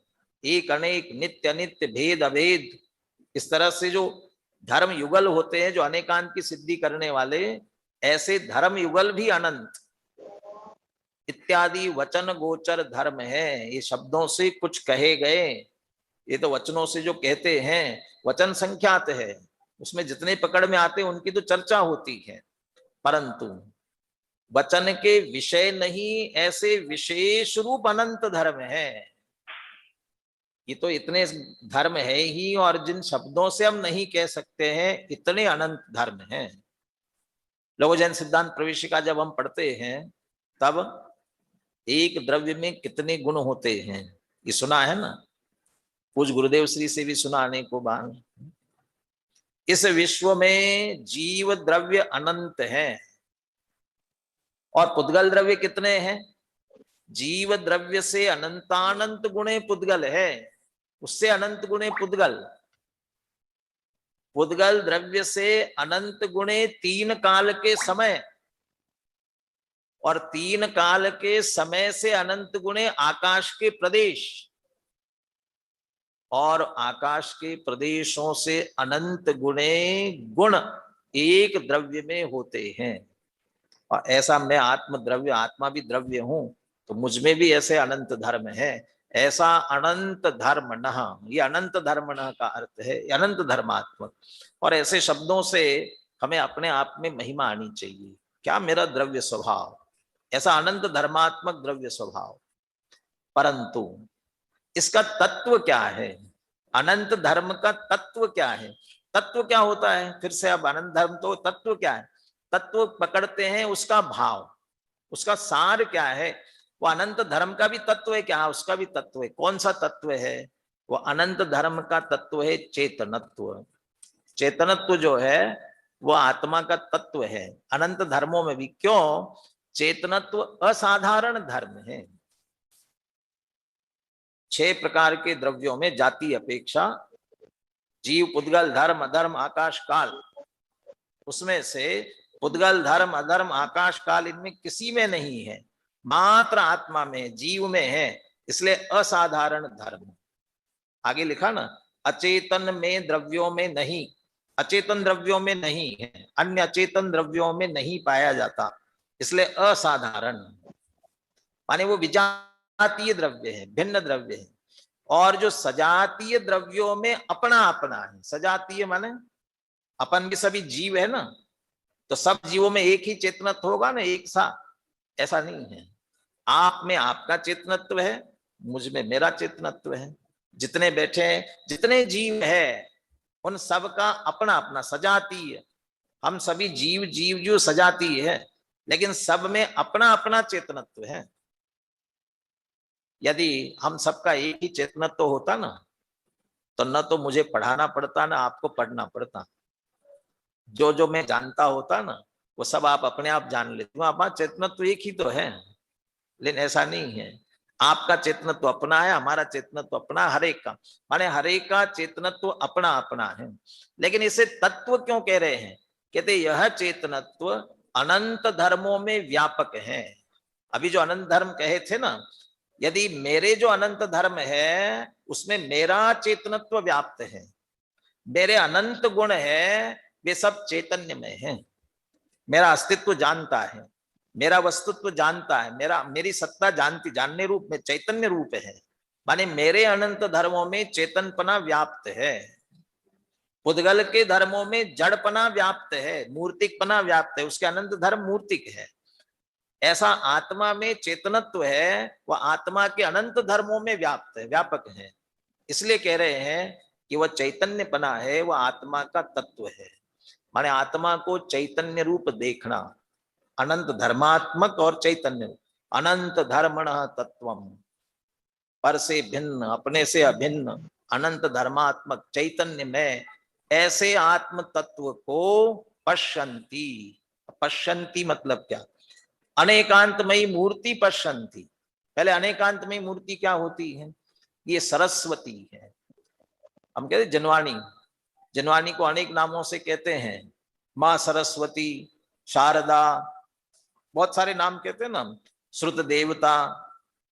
[SPEAKER 1] एक अनेक, नित्य अनित्य, भेद अभेद, इस तरह से जो धर्म युगल होते हैं, जो अनेकांत की सिद्धि करने वाले, ऐसे धर्म युगल भी अनंत इत्यादि वचन गोचर धर्म है। ये शब्दों से कुछ कहे गए, ये तो वचनों से जो कहते हैं, वचन संख्यात है, उसमें जितने पकड़ में आते हैं उनकी तो चर्चा होती है, परंतु वचन के विषय नहीं, ऐसे विशेष रूप अनंत धर्म है। ये तो इतने धर्म है ही, और जिन शब्दों से हम नहीं कह सकते हैं, इतने अनंत धर्म हैं। लघु जैन सिद्धांत प्रवेशिका जब हम पढ़ते हैं, तब एक द्रव्य में कितने गुण होते हैं ये सुना है ना, पूज गुरुदेव श्री से भी सुना अनेकों बार। इस विश्व में जीव द्रव्य अनंत है, और पुद्गल द्रव्य कितने हैं? जीव द्रव्य से अनंतानंत गुणे पुद्गल है, उससे अनंत गुणे पुद्गल। पुद्गल द्रव्य से अनंत गुणे 3 काल के समय, और 3 काल के समय से अनंत गुणे आकाश के प्रदेश, और आकाश के प्रदेशों से अनंत गुणे गुण एक द्रव्य में होते हैं। और ऐसा मैं आत्म द्रव्य, आत्मा भी द्रव्य हूं, तो मुझ में भी ऐसे अनंत धर्म है। ऐसा अनंत धर्म न, ये अनंत धर्म न का अर्थ है अनंत धर्मात्मक। और ऐसे शब्दों से हमें अपने आप में महिमा आनी चाहिए, क्या मेरा द्रव्य स्वभाव, ऐसा अनंत धर्मात्मक द्रव्य स्वभाव। परंतु इसका तत्व क्या है? अनंत धर्म का तत्व क्या है? तत्व क्या होता है? फिर से अब अनंत धर्म, तो तत्व क्या है? तत्व पकड़ते हैं उसका भाव, उसका सार क्या है? वो अनंत धर्म का भी तत्व है क्या? उसका भी तत्व है। कौन सा तत्व है? वो अनंत धर्म का तत्व है चेतनत्व। चेतनत्व जो है वो आत्मा का तत्व है अनंत धर्मों में भी। क्यों? चेतनत्व असाधारण धर्म है। 6 प्रकार के द्रव्यों में जाति अपेक्षा जीव, पुद्गल, धर्म, अधर्म, आकाश, काल, उसमें से पुद्गल, धर्म, अधर्म, आकाश, काल इनमें किसी में नहीं है, मात्र आत्मा में, जीव में है, इसलिए असाधारण धर्म। आगे लिखा ना, अचेतन में द्रव्यों में नहीं, अचेतन द्रव्यों में नहीं है, अन्य अचेतन द्रव्यों में नहीं पाया जाता, इसलिए असाधारण, माने वो विजातीय द्रव्य है, भिन्न द्रव्य है। और जो सजातीय द्रव्यों में अपना अपना है, सजातीय माने अपन भी सभी जीव है ना, तो सब जीवों में एक ही चेतनत्व होगा ना, एक सा, ऐसा नहीं है। आप में आपका चेतनत्व है, मुझ में मेरा चेतनत्व है, जितने बैठे हैं, जितने जीव है, उन सब का अपना अपना सजातीय, हम सभी जीव जीव जो सजातीय है, लेकिन सब में अपना अपना चेतनत्व है। यदि हम सबका एक ही चेतनत्व होता ना, तो न तो मुझे पढ़ाना पड़ता ना आपको पढ़ना पड़ता, जो जो मैं जानता होता ना वो सब आप अपने आप जान लेते हो। हमारा चेतनत्व एक ही तो है, लेकिन ऐसा नहीं है। आपका चेतनत्व अपना है, हमारा चेतनत्व अपना, हरेक का, माने हरेक का चेतनत्व अपना अपना है। लेकिन इसे तत्व क्यों कह रहे हैं? कहते यह चेतनत्व अनंत धर्मों में व्यापक है। अभी जो अनंत धर्म कहे थे ना, यदि मेरे जो अनंत धर्म है उसमें मेरा चेतनत्व व्याप्त है, मेरे अनंत गुण है, वे सब चैतन्य में है, मेरा अस्तित्व जानता है, मेरा वस्तुत्व जानता है, मेरी सत्ता जानती, जानने रूप में चैतन्य रूप है, माने मेरे अनंत धर्मों में चेतनपना व्याप्त है, पुद्गल के धर्मों में जड़पना व्याप्त है, मूर्तिकपना व्याप्त है, उसके अनंत धर्म मूर्तिक है। ऐसा आत्मा में चेतनत्व है, वह आत्मा के अनंत धर्मों में व्याप्त है, व्यापक है। इसलिए कह रहे हैं कि वह चैतन्यपना है, वह आत्मा का तत्व है। माने आत्मा को चैतन्य रूप देखना, अनंत धर्मात्मक और चैतन्य, अनंत धर्मण तत्वम, पर से भिन्न, अपने से अभिन्न, अनंत धर्मात्मक चैतन्य में ऐसे आत्म तत्व को पश्यन्ति। पश्यन्ति मतलब क्या? अनेकांतमयी मूर्ति पश्यन्ति। पहले अनेकांतमयी मूर्ति क्या होती है? ये सरस्वती है। हम कहते जनवाणी, जनवाणी को अनेक नामों से कहते हैं, माँ सरस्वती, शारदा, बहुत सारे नाम कहते हैं ना, श्रुत देवता,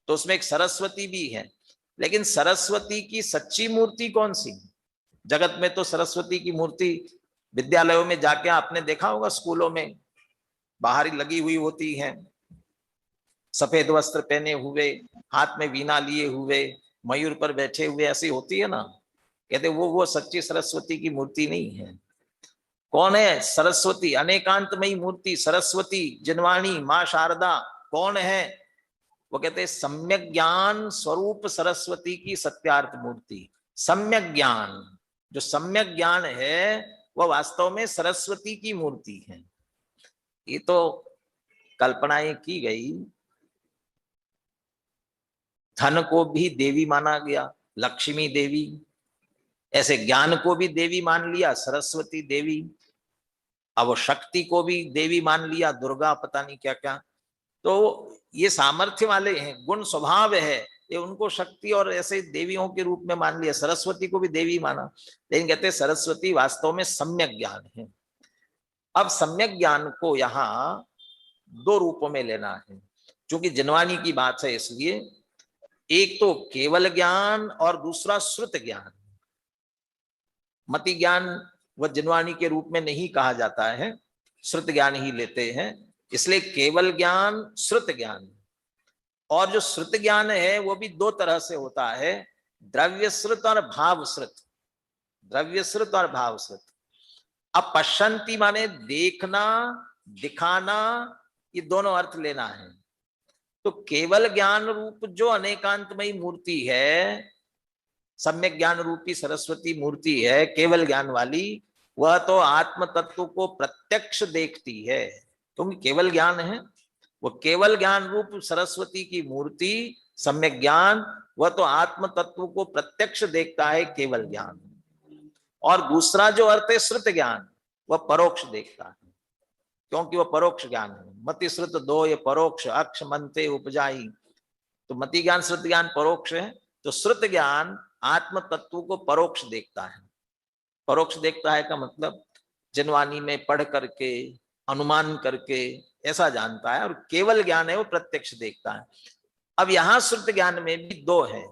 [SPEAKER 1] तो उसमें एक सरस्वती भी है। लेकिन सरस्वती की सच्ची मूर्ति कौन सी? जगत में तो सरस्वती की मूर्ति विद्यालयों में जाके आपने देखा होगा, स्कूलों में बाहर ही लगी हुई होती है, सफेद वस्त्र पहने हुए, हाथ में वीणा लिए हुए, मयूर पर बैठे हुए, ऐसी होती है ना। कहते वो सच्ची सरस्वती की मूर्ति नहीं है। कौन है सरस्वती? अनेकांतमयी मूर्ति सरस्वती जिनवाणी मां शारदा कौन है? वो कहते हैं सम्यक ज्ञान स्वरूप सरस्वती की सत्यार्थ मूर्ति। सम्यक ज्ञान, जो सम्यक ज्ञान है वह वास्तव में सरस्वती की मूर्ति है। ये तो कल्पनाएं की गई। धन को भी देवी माना गया, लक्ष्मी देवी, ऐसे ज्ञान को भी देवी मान लिया, सरस्वती देवी। अब शक्ति को भी देवी मान लिया, दुर्गा, पता नहीं क्या क्या। तो ये सामर्थ्य वाले हैं, गुण स्वभाव है, ये उनको शक्ति और ऐसे देवियों के रूप में मान लिया। सरस्वती को भी देवी माना, लेकिन कहते सरस्वती वास्तव में सम्यक ज्ञान है। अब सम्यक ज्ञान को यहाँ दो रूपों में लेना है, क्योंकि जनवाणी की बात है, इसलिए एक तो केवल ज्ञान और दूसरा श्रुत ज्ञान। मति ज्ञान वह जनवाणी के रूप में नहीं कहा जाता है, श्रुत ज्ञान ही लेते हैं, इसलिए केवल ज्ञान, श्रुत ज्ञान। और जो श्रुत ज्ञान है वो भी दो तरह से होता है, द्रव्य श्रुत और भाव श्रुत। द्रव्य श्रुत और भाव श्रुत। अब पश्यन्ति माने देखना, दिखाना, ये दोनों अर्थ लेना है। तो केवल ज्ञान रूप जो अनेकांतमयी मूर्ति है, सम्यक ज्ञान रूपी सरस्वती मूर्ति है केवल ज्ञान वाली, वह तो आत्म तत्व को प्रत्यक्ष देखती है, क्योंकि केवल ज्ञान है। वो केवल ज्ञान रूप सरस्वती की मूर्ति सम्यक ज्ञान, वह तो आत्म तत्व को प्रत्यक्ष देखता है, केवल ज्ञान। और दूसरा जो अर्थ है श्रुत ज्ञान, वह परोक्ष देखता है, क्योंकि वह परोक्ष ज्ञान है। मति श्रुत दो ये परोक्ष, अक्ष मनते उपजाई। तो मति ज्ञान श्रुत ज्ञान परोक्ष है, तो श्रुत ज्ञान आत्म तत्व को परोक्ष देखता है। परोक्ष देखता है का मतलब जिनवाणी में पढ़ करके, अनुमान करके ऐसा जानता है, और केवल ज्ञान है वो प्रत्यक्ष देखता है। अब यहां श्रुत ज्ञान में भी दो है,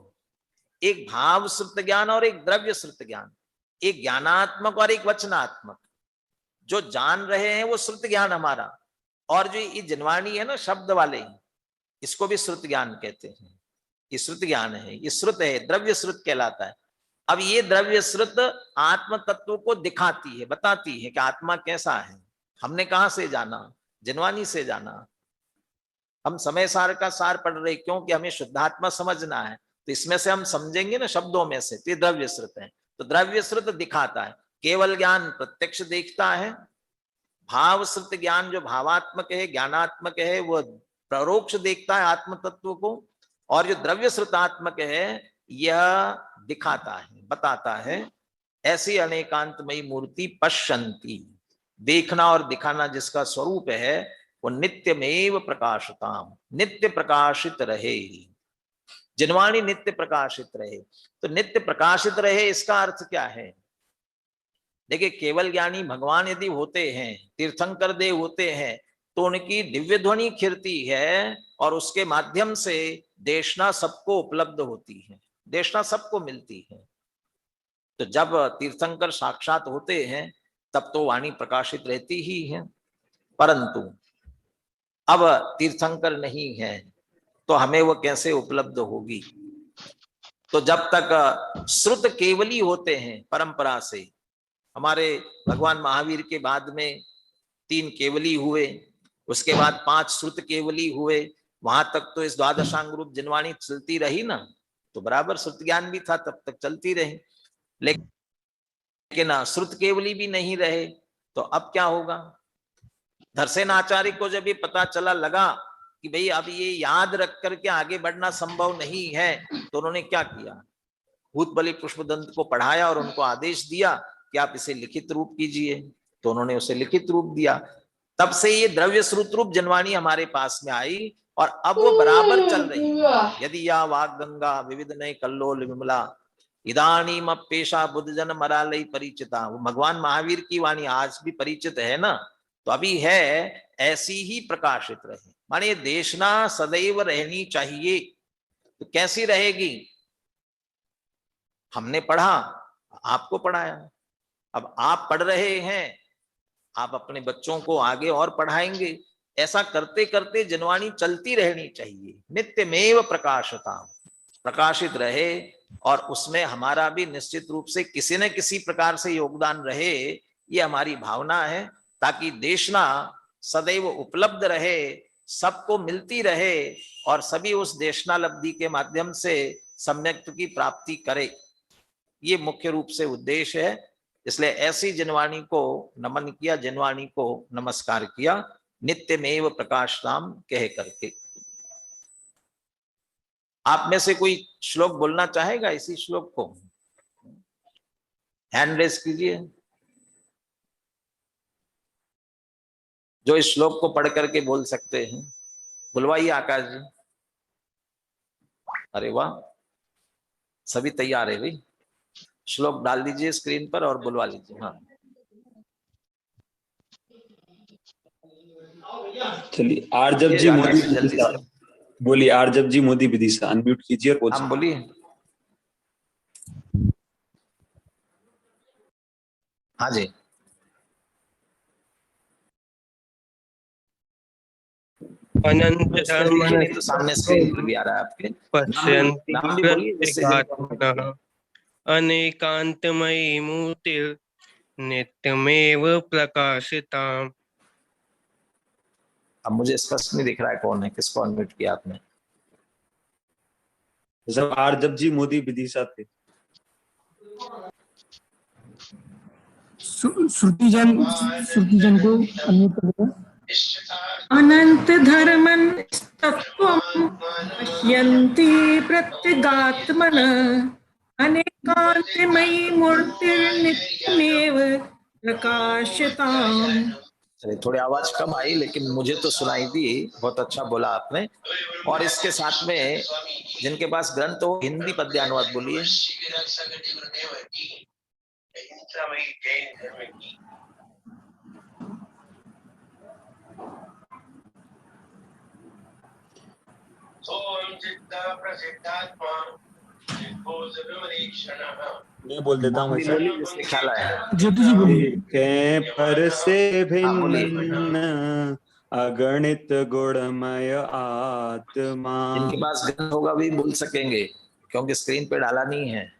[SPEAKER 1] एक भाव श्रुत ज्ञान और एक द्रव्य श्रुत ज्ञान, एक ज्ञानात्मक और एक वचनात्मक। जो जान रहे हैं वो श्रुत ज्ञान हमारा, और जो ये जिनवाणी है ना शब्द वाले, इसको भी श्रुत ज्ञान कहते हैं। ये श्रुत ज्ञान है, ये श्रुत है, द्रव्य श्रुत कहलाता है। अब ये द्रव्य श्रुत आत्म तत्व को दिखाती है, बताती है कि आत्मा कैसा है। हमने कहां से जाना? जिनवाणी से जाना। हम समय सार का सार पढ़ रहे क्योंकि हमें शुद्धात्मा समझना है, तो इसमें से हम समझेंगे ना शब्दों में से, तो ये द्रव्य श्रुत है। तो द्रव्य श्रुत दिखाता है, केवल ज्ञान प्रत्यक्ष देखता है। भाव श्रुत ज्ञान जो भावात्मक है, ज्ञानात्मक है, वो परोक्ष देखता है आत्म तत्व को। और जो द्रव्य श्रुतात्मक है यह दिखाता है, बताता है। ऐसी अनेकांतमयी मूर्ति पश्यन्ति, देखना और दिखाना जिसका स्वरूप है वो नित्यमेव प्रकाशताम, नित्य प्रकाशित रहे। जिनवाणी नित्य प्रकाशित रहे, तो नित्य प्रकाशित रहे इसका अर्थ क्या है? देखिए, केवल ज्ञानी भगवान यदि होते हैं, तीर्थंकर देव होते हैं, तो उनकी दिव्य ध्वनि खिरती है और उसके माध्यम से देशना सबको उपलब्ध होती है, देशना सबको मिलती है। तो जब तीर्थंकर साक्षात होते हैं तब तो वाणी प्रकाशित रहती ही है, परंतु अब तीर्थंकर नहीं है तो हमें वो कैसे उपलब्ध होगी? तो जब तक श्रुत केवली होते हैं परंपरा से, हमारे भगवान महावीर के बाद में 3 केवली हुए, उसके बाद 5 श्रुत केवली हुए, वहां तक तो इस द्वादशांग रूप जिनवाणी चलती रही ना, तो बराबर श्रुत ज्ञान भी था, तब तक चलती रही। लेकिन श्रुत केवली भी नहीं रहे, तो अब क्या होगा? धरसेन आचार्य को जब ये पता चला लगा कि भाई अब ये याद रख करके आगे बढ़ना संभव नहीं है, तो उन्होंने क्या किया? भूतबली पुष्पदंत को पढ़ाया और उनको आदेश दिया कि आप इसे लिखित रूप कीजिए। तो उन्होंने उसे लिखित रूप दिया। तब से ये द्रव्य श्रुत रूप जिनवाणी हमारे पास में आई और अब वो बराबर चल रही है। यदि या वाग गंगा विविध नय कल्लोल विमला इदानीम पेशा बुद्ध जन मरालय परिचिता। वो भगवान महावीर की वाणी आज भी परिचित है ना, तो अभी है, ऐसी ही प्रकाशित रहे। माने देशना सदैव रहनी चाहिए। तो कैसी रहेगी? हमने पढ़ा, आपको पढ़ाया, अब आप पढ़ रहे हैं, आप अपने बच्चों को आगे और पढ़ाएंगे। ऐसा करते करते जिनवाणी चलती रहनी चाहिए, नित्यमेव प्रकाशता, प्रकाशित रहे। और उसमें हमारा भी निश्चित रूप से किसी न किसी प्रकार से योगदान रहे, ये हमारी भावना है, ताकि देशना सदैव उपलब्ध रहे, सबको मिलती रहे और सभी उस देशनालब्धि के माध्यम से सम्यक्त्व की प्राप्ति करे। ये मुख्य रूप से उद्देश्य है। इसलिए ऐसी जिनवाणी को नमन किया, जिनवाणी को नमस्कार किया, नित्यमेव प्रकाशताम कह करके। आप में से कोई श्लोक बोलना चाहेगा? इसी श्लोक को हैंड रेस कीजिए, जो इस श्लोक को पढ़ करके बोल सकते हैं। बुलवाइए आकाश जी। अरे वाह, सभी तैयार है भाई। श्लोक डाल दीजिए स्क्रीन पर और बुलवा लीजिए। हाँ
[SPEAKER 3] चलिए, आर्जव जी मोदी विदिशा बोलिए। आर्जव जी मोदी विदिशा अनम्यूट कीजिए और बोलिए।
[SPEAKER 1] हम बोलिए। हाँ जी,
[SPEAKER 4] अनंत धर्म
[SPEAKER 1] तो सामने स्क्रीन पर भी आ रहा है आपके। नाम भी बोलिए जिससे
[SPEAKER 4] अनेकांतमयी मूर्ति नित्यमेव प्रकाशिता।
[SPEAKER 1] अब मुझे स्पष्ट नहीं दिख रहा है कौन है, किसको अनम्यूट किया आपने?
[SPEAKER 3] जब आर्जव जी मोदी विदिशा थे।
[SPEAKER 5] श्रुतिजन को अनम्यूट कर दो। अनंत धर्मं तत्त्वं पश्यन्ति प्रत्यगात्मनः अनेकांतमयी मूर्तिर्नित्यमेव प्रकाशताम्।
[SPEAKER 1] चलिए, थोड़ी आवाज कम आई लेकिन मुझे तो सुनाई दी। बहुत अच्छा बोला आपने। और इसके साथ में जिनके पास ग्रंथ हो, हिंदी पद्य अनुवाद बोलिए।
[SPEAKER 3] मैं बोल देता हूँ
[SPEAKER 1] बोलिए
[SPEAKER 3] वैसा।
[SPEAKER 1] बोलिए, जिससे ख्याल आया।
[SPEAKER 5] ज्योति जी बोलिए।
[SPEAKER 3] देखें पर से
[SPEAKER 1] हाँ, बोलिए।
[SPEAKER 3] भिन्न अगणित गुणमय आत्मा।
[SPEAKER 1] जिनके पास ग्रंथ होगा भी बोल सकेंगे, क्योंकि स्क्रीन पे डाला नहीं है।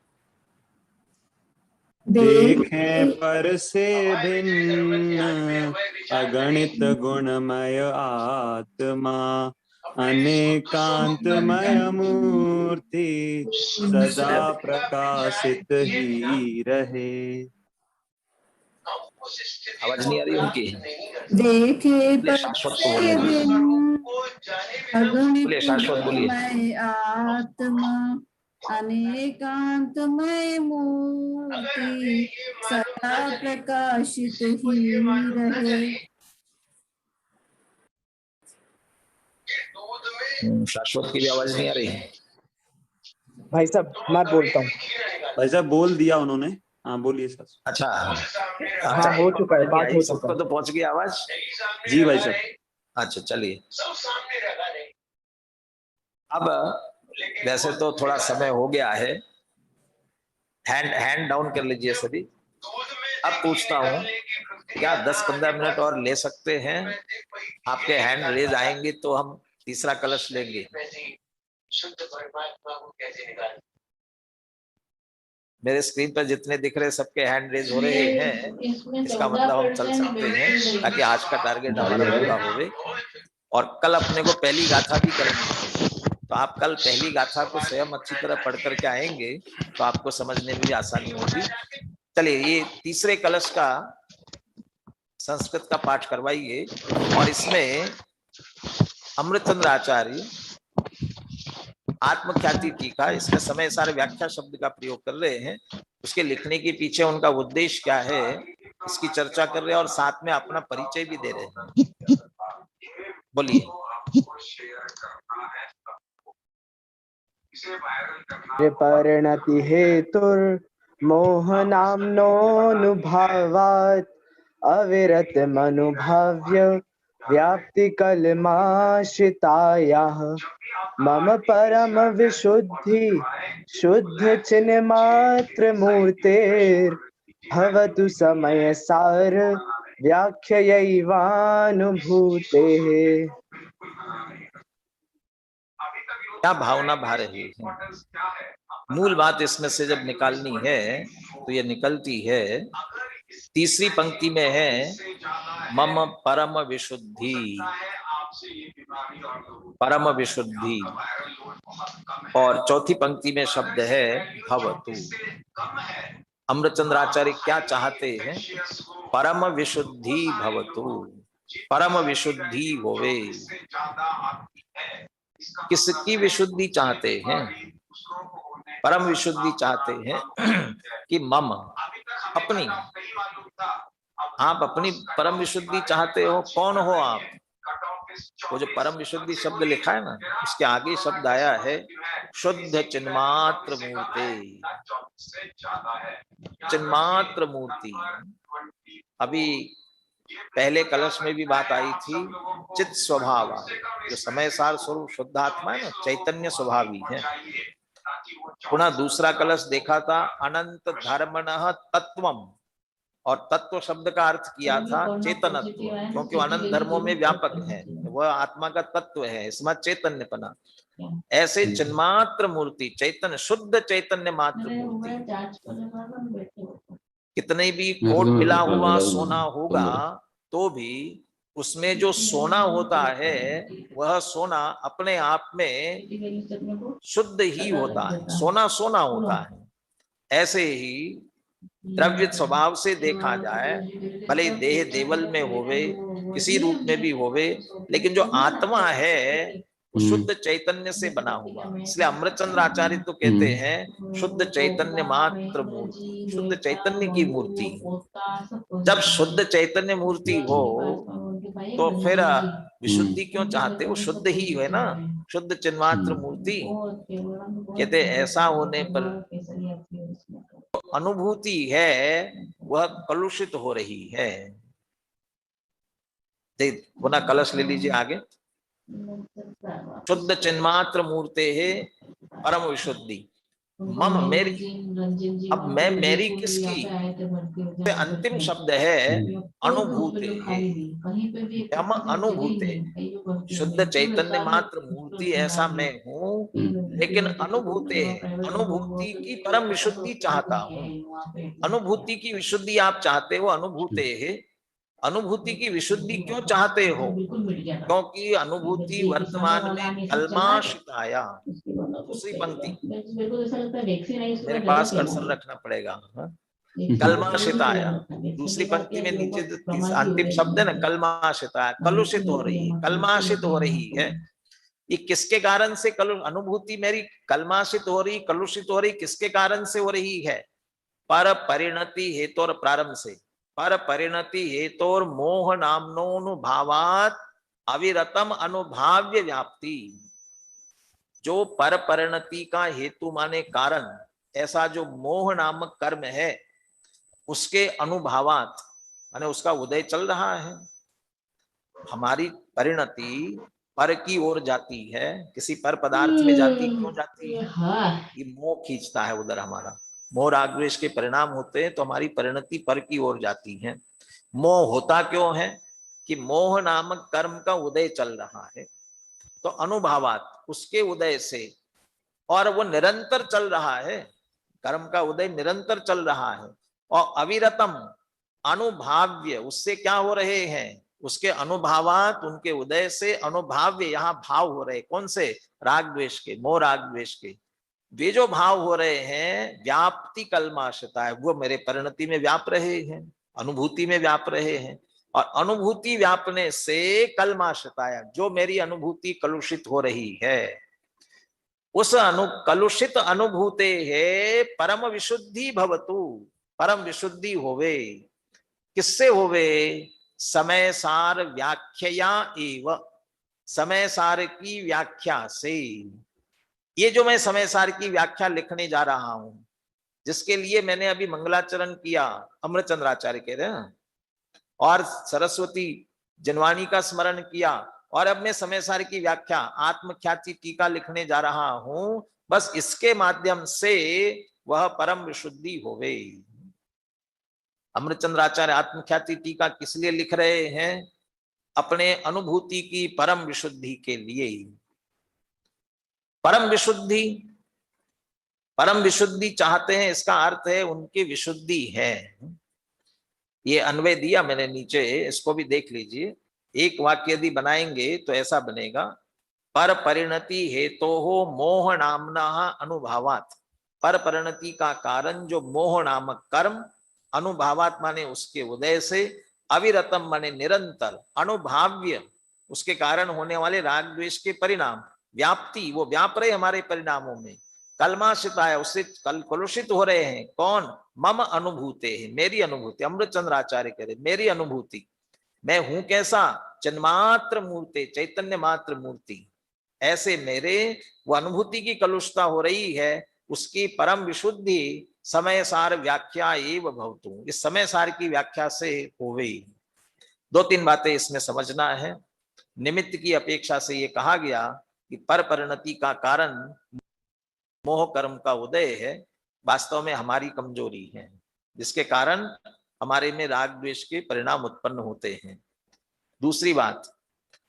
[SPEAKER 3] देखें पर से भिन्न अगणित गुणमय आत्मा, अनेकांतमय मूर्ति सदा प्रकाशित ही रहे।
[SPEAKER 1] आवाज नहीं आ रही उनकी?
[SPEAKER 6] देखे
[SPEAKER 1] बोलिए, शाश्वत को बोलने
[SPEAKER 6] पर
[SPEAKER 1] दीजिए।
[SPEAKER 6] अगणित
[SPEAKER 1] बोलिए, शाश्वत बोलिए।
[SPEAKER 6] गुणमय आत्मा, अनेकांतमय मूर्ति सदा प्रकाशित ही रहे।
[SPEAKER 1] शाश्वत की भी आवाज नहीं आ रही है।
[SPEAKER 2] भाई साहब मैं बोलता हूँ।
[SPEAKER 3] भाई साहब बोल दिया उन्होंने। हाँ बोलिए सर।
[SPEAKER 1] अच्छा,
[SPEAKER 2] हाँ हो चुका है, पाठ हो चुका
[SPEAKER 1] सबको
[SPEAKER 2] है।
[SPEAKER 1] तो पहुंच गई आवाज।
[SPEAKER 3] जी भाई साहब।
[SPEAKER 1] अच्छा चलिए, अब वैसे तो थोड़ा समय हो गया है, हैंड डाउन कर लीजिए सभी। अब पूछता हूँ, क्या 10-15 मिनट और ले सकते हैं? आपके हैंड रेज आएंगे तो हम तीसरा कलश लेंगे। मेरे स्क्रीन पर जितने दिख रहे सबके हैंड रेज हो रहे हैं, इसका मतलब हम चल सकते हैं, ताकि आज का टारगेट हमारा पूरा होवे। और कल अपने को पहली गाथा भी करनी है, तो आप कल पहली गाथा को स्वयं अच्छी तरह पढ़ करके आएंगे तो आपको समझने में भी आसानी होगी। चलिए, ये तीसरे कलश का संस्कृत का पाठ करवाइए। और इसमें अमृतचंद्र आचार्य आत्मख्याति टीका, इसमें समय सारे व्याख्या शब्द का प्रयोग कर रहे हैं। उसके लिखने के पीछे उनका उद्देश्य क्या है, इसकी चर्चा कर रहे हैं और साथ में अपना परिचय भी दे रहे हैं। बोलिए।
[SPEAKER 2] परिणति हेतुर मोहनाम्नोऽनुभावात् अविरत मनुभव्य व्याप्ति कलमाश्रितायाः मम परम विशुद्धि शुद्ध चिन्मात्र मूर्तेर्भवतु समय सार व्याख्यैवानुभूतेः।
[SPEAKER 1] क्या भावना भा रही है? मूल बात इसमें से जब निकालनी है तो ये निकलती है। तीसरी पंक्ति में है मम परम विशुद्धि, परम विशुद्धि। और चौथी पंक्ति में शब्द है भवतु। अमृतचंद्र आचार्य क्या चाहते हैं? परम विशुद्धि भवतु, परम विशुद्धि होवे। किसकी विशुद्धि चाहते हैं? परम विशुद्धि चाहते हैं कि मम, अपनी। आप अपनी परम विशुद्धि चाहते हो। कौन हो आप? वो जो परम विशुद्धि शब्द लिखा है ना, उसके आगे शब्द आया है शुद्ध चिन्मात्र मूर्ति। चिन्मात्र मूर्ति। अभी पहले कलश में भी बात आई थी, चित स्वभाव, जो समय सार स्वरूप शुद्ध आत्मा है ना, चैतन्य स्वभावी है। पुनः दूसरा कलश देखा था अनंत धर्मणः तत्वम, और तत्व शब्द का अर्थ किया था चेतनत्व, क्योंकि अनंत धर्मों में व्यापक है, वह आत्मा का तत्व है, इसमें चैतन्यपना। ऐसे चिन्मात्र मूर्ति, चैतन्य, शुद्ध चैतन्य मात्र मूर्ति। कितने भी कोट मिला हुआ सोना होगा तो भी उसमें जो सोना होता है वह सोना अपने आप में शुद्ध ही होता है, सोना सोना होता है। ऐसे ही द्रव्य स्वभाव से देखा जाए, भले देह देवल में होवे, किसी रूप में भी होवे, लेकिन जो आत्मा है वो शुद्ध चैतन्य से बना हुआ। इसलिए अमृतचंद्र आचार्य तो कहते हैं शुद्ध चैतन्य मात्र मूर्ति, शुद्ध चैतन्य की मूर्ति। जब शुद्ध चैतन्य मूर्ति हो तो फिर विशुद्धि क्यों चाहते? वो शुद्ध ही है ना, शुद्ध चिन्मात्र मूर्ति। कहते ऐसा होने पर अनुभूति है वह कलुषित हो रही है। पुनः कलश ले लीजिए आगे। शुद्ध चिन्मात्र मूर्ते है परम विशुद्धि मम मेरी। अब मैं मेरी किसकी, अंतिम शब्द है अनुभूते है, हम अनुभूते। शुद्ध चैतन्य मात्र मूर्ति ऐसा मैं हूँ, लेकिन अनुभूते है, अनुभूति की परम विशुद्धि चाहता हूँ। अनुभूति की विशुद्धि आप चाहते हो, अनुभूते है। अनुभूति की विशुद्धि क्यों चाहते हो? क्योंकि अनुभूति वर्तमान में कलमाशिताया। दूसरी पंक्ति मेरे पास कर्सर रखना पड़ेगा। कलमाशिताया दूसरी पंक्ति में नीचे अंतिम शब्द है ना, कलमाशिताया, कलुषित हो रही है, कलमाशित हो रही है। ये किसके कारण से अनुभूति मेरी कलमाशित हो रही, कलुषित हो रही, किसके कारण से हो रही है? पर परिणति हेतु और प्रारंभ से। पर परिणति हेतु और मोह नामनोनुभावात अविरतम अनुभाव्य व्याप्ति। जो पर परिणति का हेतु माने कारण, ऐसा जो मोह नामक कर्म है उसके अनुभावात माने उसका उदय चल रहा है। हमारी परिणति पर की ओर जाती है, किसी पर पदार्थ में जाती, क्यों जाती है? ये मोह खींचता है उधर हमारा। मोह रागद्वेष के परिणाम होते हैं तो हमारी परिणति पर की ओर जाती है। मोह होता क्यों है? कि मोह नामक कर्म का उदय चल रहा है, तो अनुभावात उसके उदय से, और वो निरंतर चल रहा है, कर्म का उदय निरंतर चल रहा है। और अविरतम अनुभाव्य, उससे क्या हो रहे हैं? उसके अनुभावात, उनके उदय से अनुभाव्य, यहाँ भाव हो रहे, कौन से? राग द्वेष के, मोह राग द्वेष के। वे जो भाव हो रहे हैं व्याप्ति कलमाशता है, वो मेरे परिणति में व्याप रहे हैं, अनुभूति में व्याप रहे हैं। और अनुभूति व्यापने से कलमाशताया, जो मेरी अनुभूति कलुषित हो रही है, उस कलुषित अनुभूते है परम विशुद्धि भवतु। परम विशुद्धि होवे, किससे होवे? समय सार व्याख्या एव, समय सार की व्याख्या से। ये जो मैं समय सार की व्याख्या लिखने जा रहा हूं, जिसके लिए मैंने अभी मंगलाचरण किया, अमृतचंद्राचार्य कह रहे हैं, और सरस्वती जनवाणी का स्मरण किया, और अब मैं समय सार की व्याख्या आत्मख्याति टीका लिखने जा रहा हूं, बस इसके माध्यम से वह परम विशुद्धि होवे। अमृतचंद्राचार्य आत्मख्याति टीका किस लिए लिख रहे हैं? अपने अनुभूति की परम विशुद्धि के लिए। परम विशुद्धि, परम विशुद्धि चाहते हैं, इसका अर्थ है उनकी विशुद्धि है। ये अन्वय दिया मैंने नीचे, इसको भी देख लीजिए। एक वाक्य यदि बनाएंगे तो ऐसा बनेगा, पर परिणति हेतु हो मोह नामना अनुभावात। पर परिणति का कारण जो मोह नामक कर्म, अनुभावात माने उसके उदय से, अविरतम माने निरंतर, अनुभाव्य उसके कारण होने वाले राग द्वेष के परिणाम, व्याप्ति वो व्याप रहे हमारे परिणामों में, कलमाशिता है उससे कलुषित हो रहे हैं। कौन? मम अनुभूते है, मेरी अनुभूति। अमृतचंद्राचार्य कह रहे मेरी अनुभूति, मैं हूं कैसा? चिन्मात्र मूर्ति, चैतन्य मात्र मूर्ति। ऐसे मेरे वो अनुभूति की कलुषता हो रही है, उसकी परम विशुद्धि समय सार व्याख्या एव भवतु, इस समय सार की व्याख्या से होवे। दो तीन बातें इसमें समझना है। निमित्त की अपेक्षा से ये कहा गया कि पर परिणति का कारण मोह कर्म का उदय है, वास्तव में हमारी कमजोरी है, जिसके कारण हमारे में राग द्वेष के परिणाम उत्पन्न होते हैं। दूसरी बात,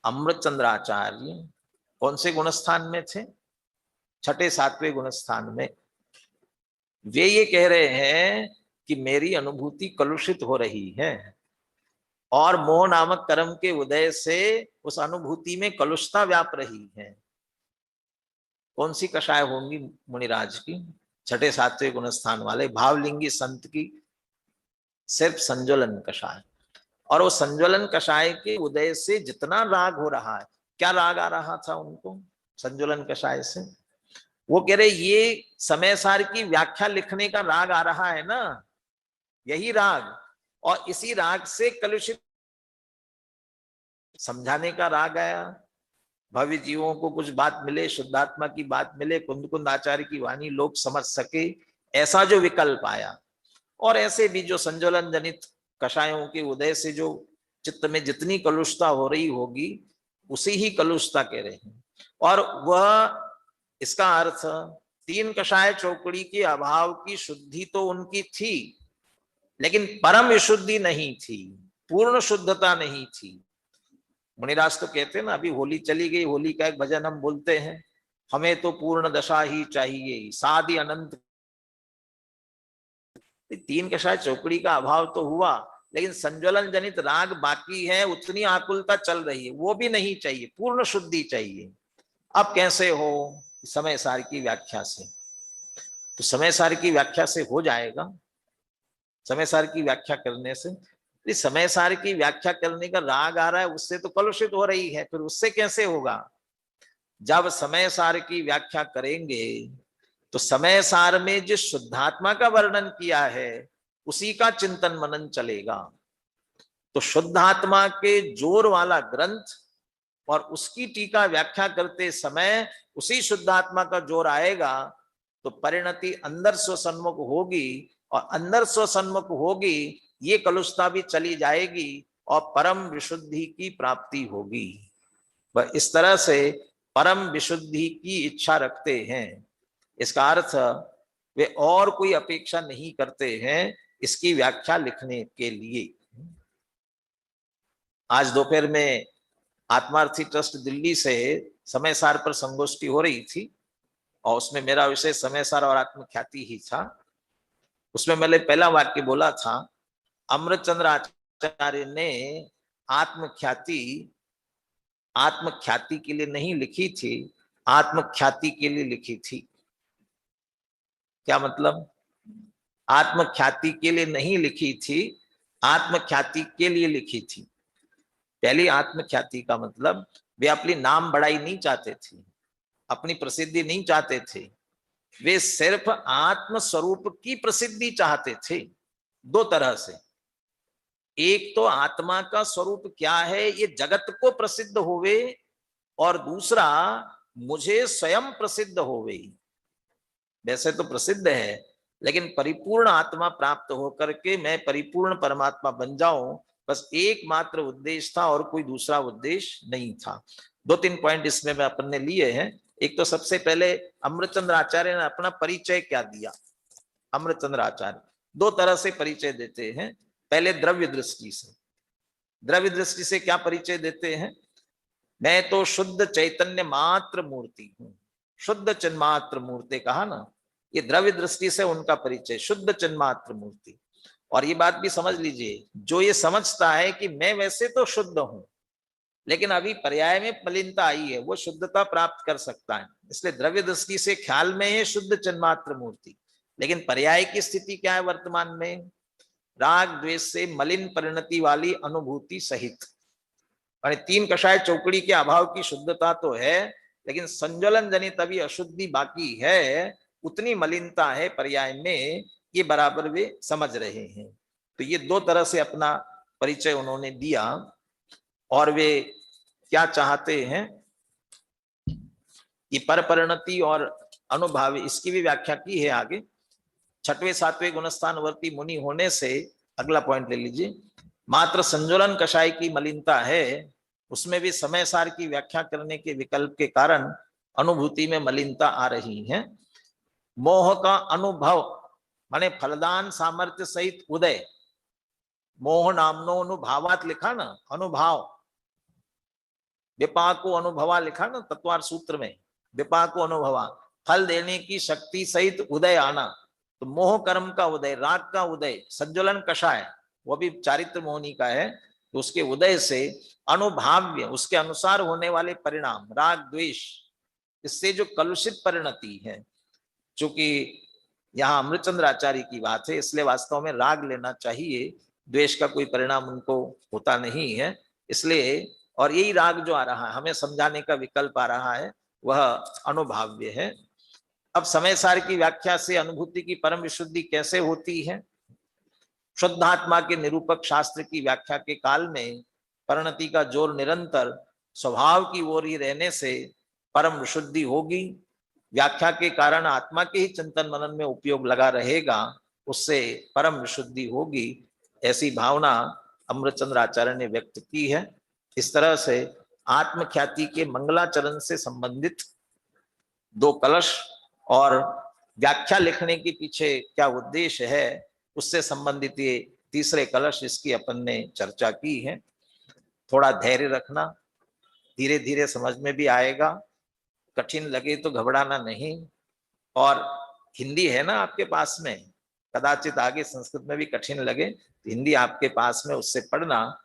[SPEAKER 1] अमृतचंद्राचार्य कौन से गुणस्थान में थे? छठे सातवें गुणस्थान में। वे ये कह रहे हैं कि मेरी अनुभूति कलुषित हो रही है, और मोह नामक कर्म के उदय से उस अनुभूति में कलुषता व्याप रही है। कौन सी कषाय होंगी मुनिराज की? छठे सातवें गुणस्थान वाले भावलिंगी संत की सिर्फ संज्वलन कषाय। और वो संज्वलन कषाय के उदय से जितना राग हो रहा है, क्या राग आ रहा था उनको संज्वलन कषाय से? वो कह रहे ये समय सार की व्याख्या लिखने का राग आ रहा है ना, यही राग, और इसी राग से कलुषित समझाने का राग आया। भव्य जीवों को कुछ बात मिले, शुद्धात्मा की बात मिले, कुंद कुंद आचार्य की वाणी लोग समझ सके, ऐसा जो विकल्प आया, और ऐसे भी जो संज्वलन जनित कषायों के उदय से जो चित्त में जितनी कलुषता हो रही होगी उसी ही कलुषता कह रहे हैं। और वह इसका अर्थ 3 कषाय चौकड़ी के अभाव की शुद्धि तो उनकी थी, लेकिन परम विशुद्धि नहीं थी, पूर्ण शुद्धता नहीं थी। मुनिराज तो कहते हैं ना, अभी होली चली गई, होली का एक भजन हम बोलते हैं, हमें तो पूर्ण दशा ही चाहिए सादि अनंत। 3 कषाय चौकड़ी का अभाव तो हुआ, लेकिन संज्वलन जनित राग बाकी है, उतनी आकुलता चल रही है, वो भी नहीं चाहिए, पूर्ण शुद्धि चाहिए। अब कैसे हो? समय सार की व्याख्या से। तो समय सार की व्याख्या से हो जाएगा। समय सार की व्याख्या करने से, समय सार की व्याख्या करने का राग आ रहा है, उससे तो कलुषित हो रही है, फिर उससे कैसे होगा? जब समय सार की व्याख्या करेंगे तो समय सार में जिस शुद्धात्मा का वर्णन किया है उसी का चिंतन मनन चलेगा। तो शुद्धात्मा के जोर वाला ग्रंथ और उसकी टीका व्याख्या करते समय उसी शुद्धात्मा का जोर आएगा, तो परिणति अंदर स्वसन्मुख होगी, और अंदर स्वसन्मुख होगी, ये कलुषता भी चली जाएगी और परम विशुद्धि की प्राप्ति होगी। वह इस तरह से परम विशुद्धि की इच्छा रखते हैं। इसका अर्थ वे और कोई अपेक्षा नहीं करते हैं इसकी व्याख्या लिखने के लिए। आज दोपहर में आत्मार्थी ट्रस्ट दिल्ली से समय सार पर संगोष्ठी हो रही थी, और उसमें मेरा विषय समय सार और आत्मख्याति ही था। उसमें मैंने पहला वाक्य बोला था, अमृतचंद्र आचार्य ने आत्मख्याति के लिए नहीं लिखी थी, आत्मख्याति के लिए लिखी थी। क्या मतलब? आत्मख्याति के लिए नहीं लिखी थी, आत्मख्याति के लिए लिखी थी। पहली आत्मख्याति का मतलब वे अपनी नाम बढ़ाई नहीं चाहते थे, अपनी प्रसिद्धि नहीं चाहते थे, वे सिर्फ आत्म स्वरूप की प्रसिद्धि चाहते थे। 2 तरह से, एक तो आत्मा का स्वरूप क्या है ये जगत को प्रसिद्ध होवे, और दूसरा मुझे स्वयं प्रसिद्ध होवे। वैसे तो प्रसिद्ध है, लेकिन परिपूर्ण आत्मा प्राप्त होकर के मैं परिपूर्ण परमात्मा बन जाऊं, बस एकमात्र उद्देश्य था और कोई दूसरा उद्देश्य नहीं था। 2-3 पॉइंट इसमें मैं अपन ने लिए हैं। एक तो सबसे पहले अमृतचंद्र आचार्य ने अपना परिचय क्या दिया। अमृतचंद्र आचार्य 2 तरह से परिचय देते हैं। पहले द्रव्य दृष्टि से। द्रव्य दृष्टि से क्या परिचय देते हैं? मैं तो शुद्ध चैतन्य मात्र मूर्ति हूं, शुद्ध चिन्मात्र मूर्ति कहा ना, ये द्रव्य दृष्टि से उनका परिचय, शुद्ध चिन्मात्र मूर्ति। और ये बात भी समझ लीजिए, जो ये समझता है कि मैं वैसे तो शुद्ध हूं, लेकिन अभी पर्याय में मलिनता आई है, वो शुद्धता प्राप्त कर सकता है। इसलिए द्रव्य दृष्टि से ख्याल में है शुद्ध चिन्मात्र मूर्ति, लेकिन पर्याय की स्थिति क्या है वर्तमान में? राग द्वेष से मलिन परिणति वाली अनुभूति सहित। 3 कषाय चौकड़ी के अभाव की शुद्धता तो है, लेकिन संज्वलन जनित अभी अशुद्धि बाकी है, उतनी मलिनता है पर्याय में, ये बराबर वे समझ रहे हैं। तो ये 2 तरह से अपना परिचय उन्होंने दिया। और वे क्या चाहते हैं कि पर परिणति और अनुभावी, इसकी भी व्याख्या की है आगे। 6वें 7वें गुणस्थान वर्ती मुनि होने से, अगला पॉइंट ले लीजिए, मात्र संज्वलन कषाय की मलिनता है, उसमें भी समय सार की व्याख्या करने के विकल्प के कारण अनुभूति में मलिनता आ रही है। मोह का अनुभव माने फलदान सामर्थ्य सहित उदय, मोह नामनो अनुभवात लिखा ना, अनुभाव, विपाको अनुभवा लिखा ना तत्वार सूत्र में, विपाको अनुभवा, फल देने की शक्ति सहित उदय आना। तो मोह कर्म का उदय, राग का उदय, संज्वलन कषाय वो भी चारित्र मोहनी का है, तो उसके उदय से अनुभाव्य, उसके अनुसार होने वाले परिणाम, राग द्वेष, इससे जो कलुषित परिणति है, चूंकि यहाँ अमृतचंद्र आचार्य की बात है इसलिए वास्तव में राग लेना चाहिए, द्वेष का कोई परिणाम उनको होता नहीं है। इसलिए, और यही राग जो आ रहा है हमें समझाने का विकल्प आ रहा है, वह अनुभाव्य है। अब समय सार की व्याख्या से अनुभूति की परम विशुद्धि कैसे होती है? शुद्धात्मा के निरूपक शास्त्र की व्याख्या के काल में परिणति का जोर निरंतर स्वभाव की ओर ही रहने से परम विशुद्धि होगी। व्याख्या के कारण आत्मा के ही चिंतन मनन में उपयोग लगा रहेगा, उससे परम विशुद्धि होगी, ऐसी भावना अमृतचंद्र आचार्य ने व्यक्त की है। इस तरह से आत्मख्याति के मंगलाचरण से संबंधित 2 कलश और व्याख्या लिखने के पीछे क्या उद्देश्य है उससे संबंधित ये तीसरे कलश, इसकी अपन ने चर्चा की है। थोड़ा धैर्य रखना, धीरे धीरे समझ में भी आएगा, कठिन लगे तो घबराना नहीं। और हिंदी है ना आपके पास में, कदाचित आगे संस्कृत में भी कठिन लगे, हिंदी आपके पास में, उससे पढ़ना।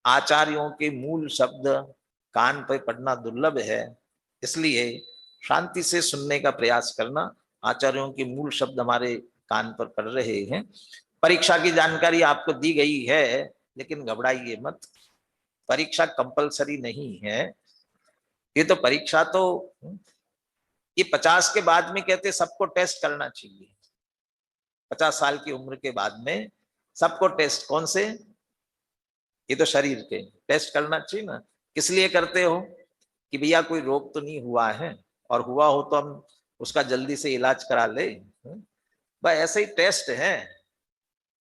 [SPEAKER 1] आचार्यों के मूल शब्द कान पर पढ़ना दुर्लभ है, इसलिए शांति से सुनने का प्रयास करना। आचार्यों के मूल शब्द हमारे कान पर पड़ रहे हैं। परीक्षा की जानकारी आपको दी गई है, लेकिन घबराइए मत, परीक्षा कंपलसरी नहीं है। ये तो परीक्षा तो ये 50 के बाद में कहते सबको टेस्ट करना चाहिए, 50 साल की उम्र के बाद में सबको टेस्ट। कौन से? ये तो शरीर के टेस्ट करना चाहिए ना। किस लिए करते हो? कि भैया कोई रोग तो नहीं हुआ है, और हुआ हो तो हम उसका जल्दी से इलाज करा ले। बस ऐसे ही टेस्ट है।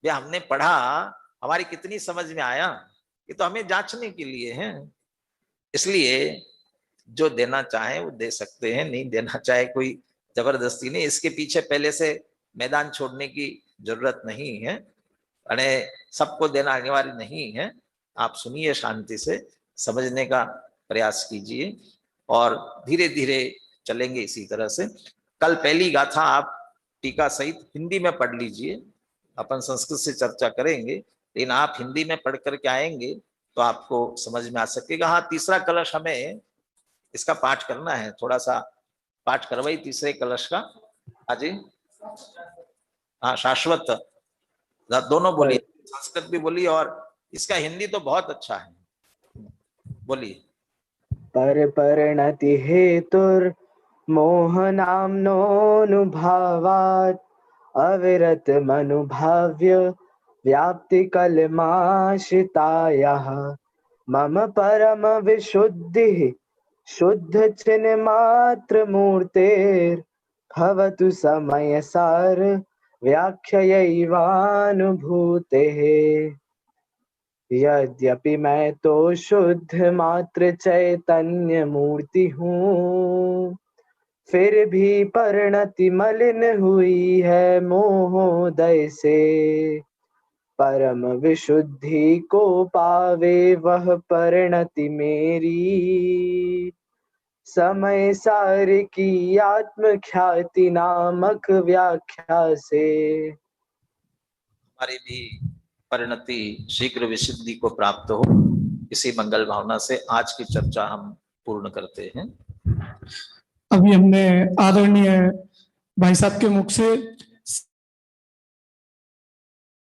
[SPEAKER 1] भैया हमने पढ़ा, हमारी कितनी समझ में आया, ये तो हमें जांचने के लिए है। इसलिए जो देना चाहे वो दे सकते हैं, नहीं देना चाहे कोई जबरदस्ती नहीं। इसके पीछे पहले से मैदान छोड़ने की जरूरत नहीं है, अरे सबको देना अनिवार्य नहीं है। आप सुनिए, शांति से समझने का प्रयास कीजिए और धीरे धीरे चलेंगे इसी तरह से। कल पहली गाथा आप टीका सहित हिंदी में पढ़ लीजिए, अपन संस्कृत से चर्चा करेंगे, लेकिन आप हिंदी में पढ़ करके आएंगे तो आपको समझ में आ सकेगा। हाँ, तीसरा कलश हमें इसका पाठ करना है, थोड़ा सा पाठ करवाई तीसरे कलश का। हाँ जी, हाँ शाश्वत, दोनों बोलिए, संस्कृत भी बोलिए और इसका हिंदी तो बहुत अच्छा है, बोलिए।
[SPEAKER 2] पर परिणति हेतुर मोहनाम्नोऽनुभावात् अविरत मनुभाव्य व्याप्ति कलमाश्रितायाः मम परम विशुद्धिः शुद्ध चिन्मात्र मूर्तेर् भवतु समय सार व्याख्यैवानुभूतेः। यद्यपि मैं तो शुद्ध मात्र चैतन्य मूर्ति हूँ, फिर भी परिणति मलिन हुई है मोहोदय से। परम विशुद्धि को पावे वह परिणति मेरी, समय सार की आत्मख्याति नामक व्याख्या से।
[SPEAKER 1] हमारी भी परिणति शीघ्र विशुद्धि को प्राप्त हो, इसी मंगल भावना से आज की चर्चा हम पूर्ण करते हैं।
[SPEAKER 7] अभी हमने आदरणीय भाई साहब के मुख से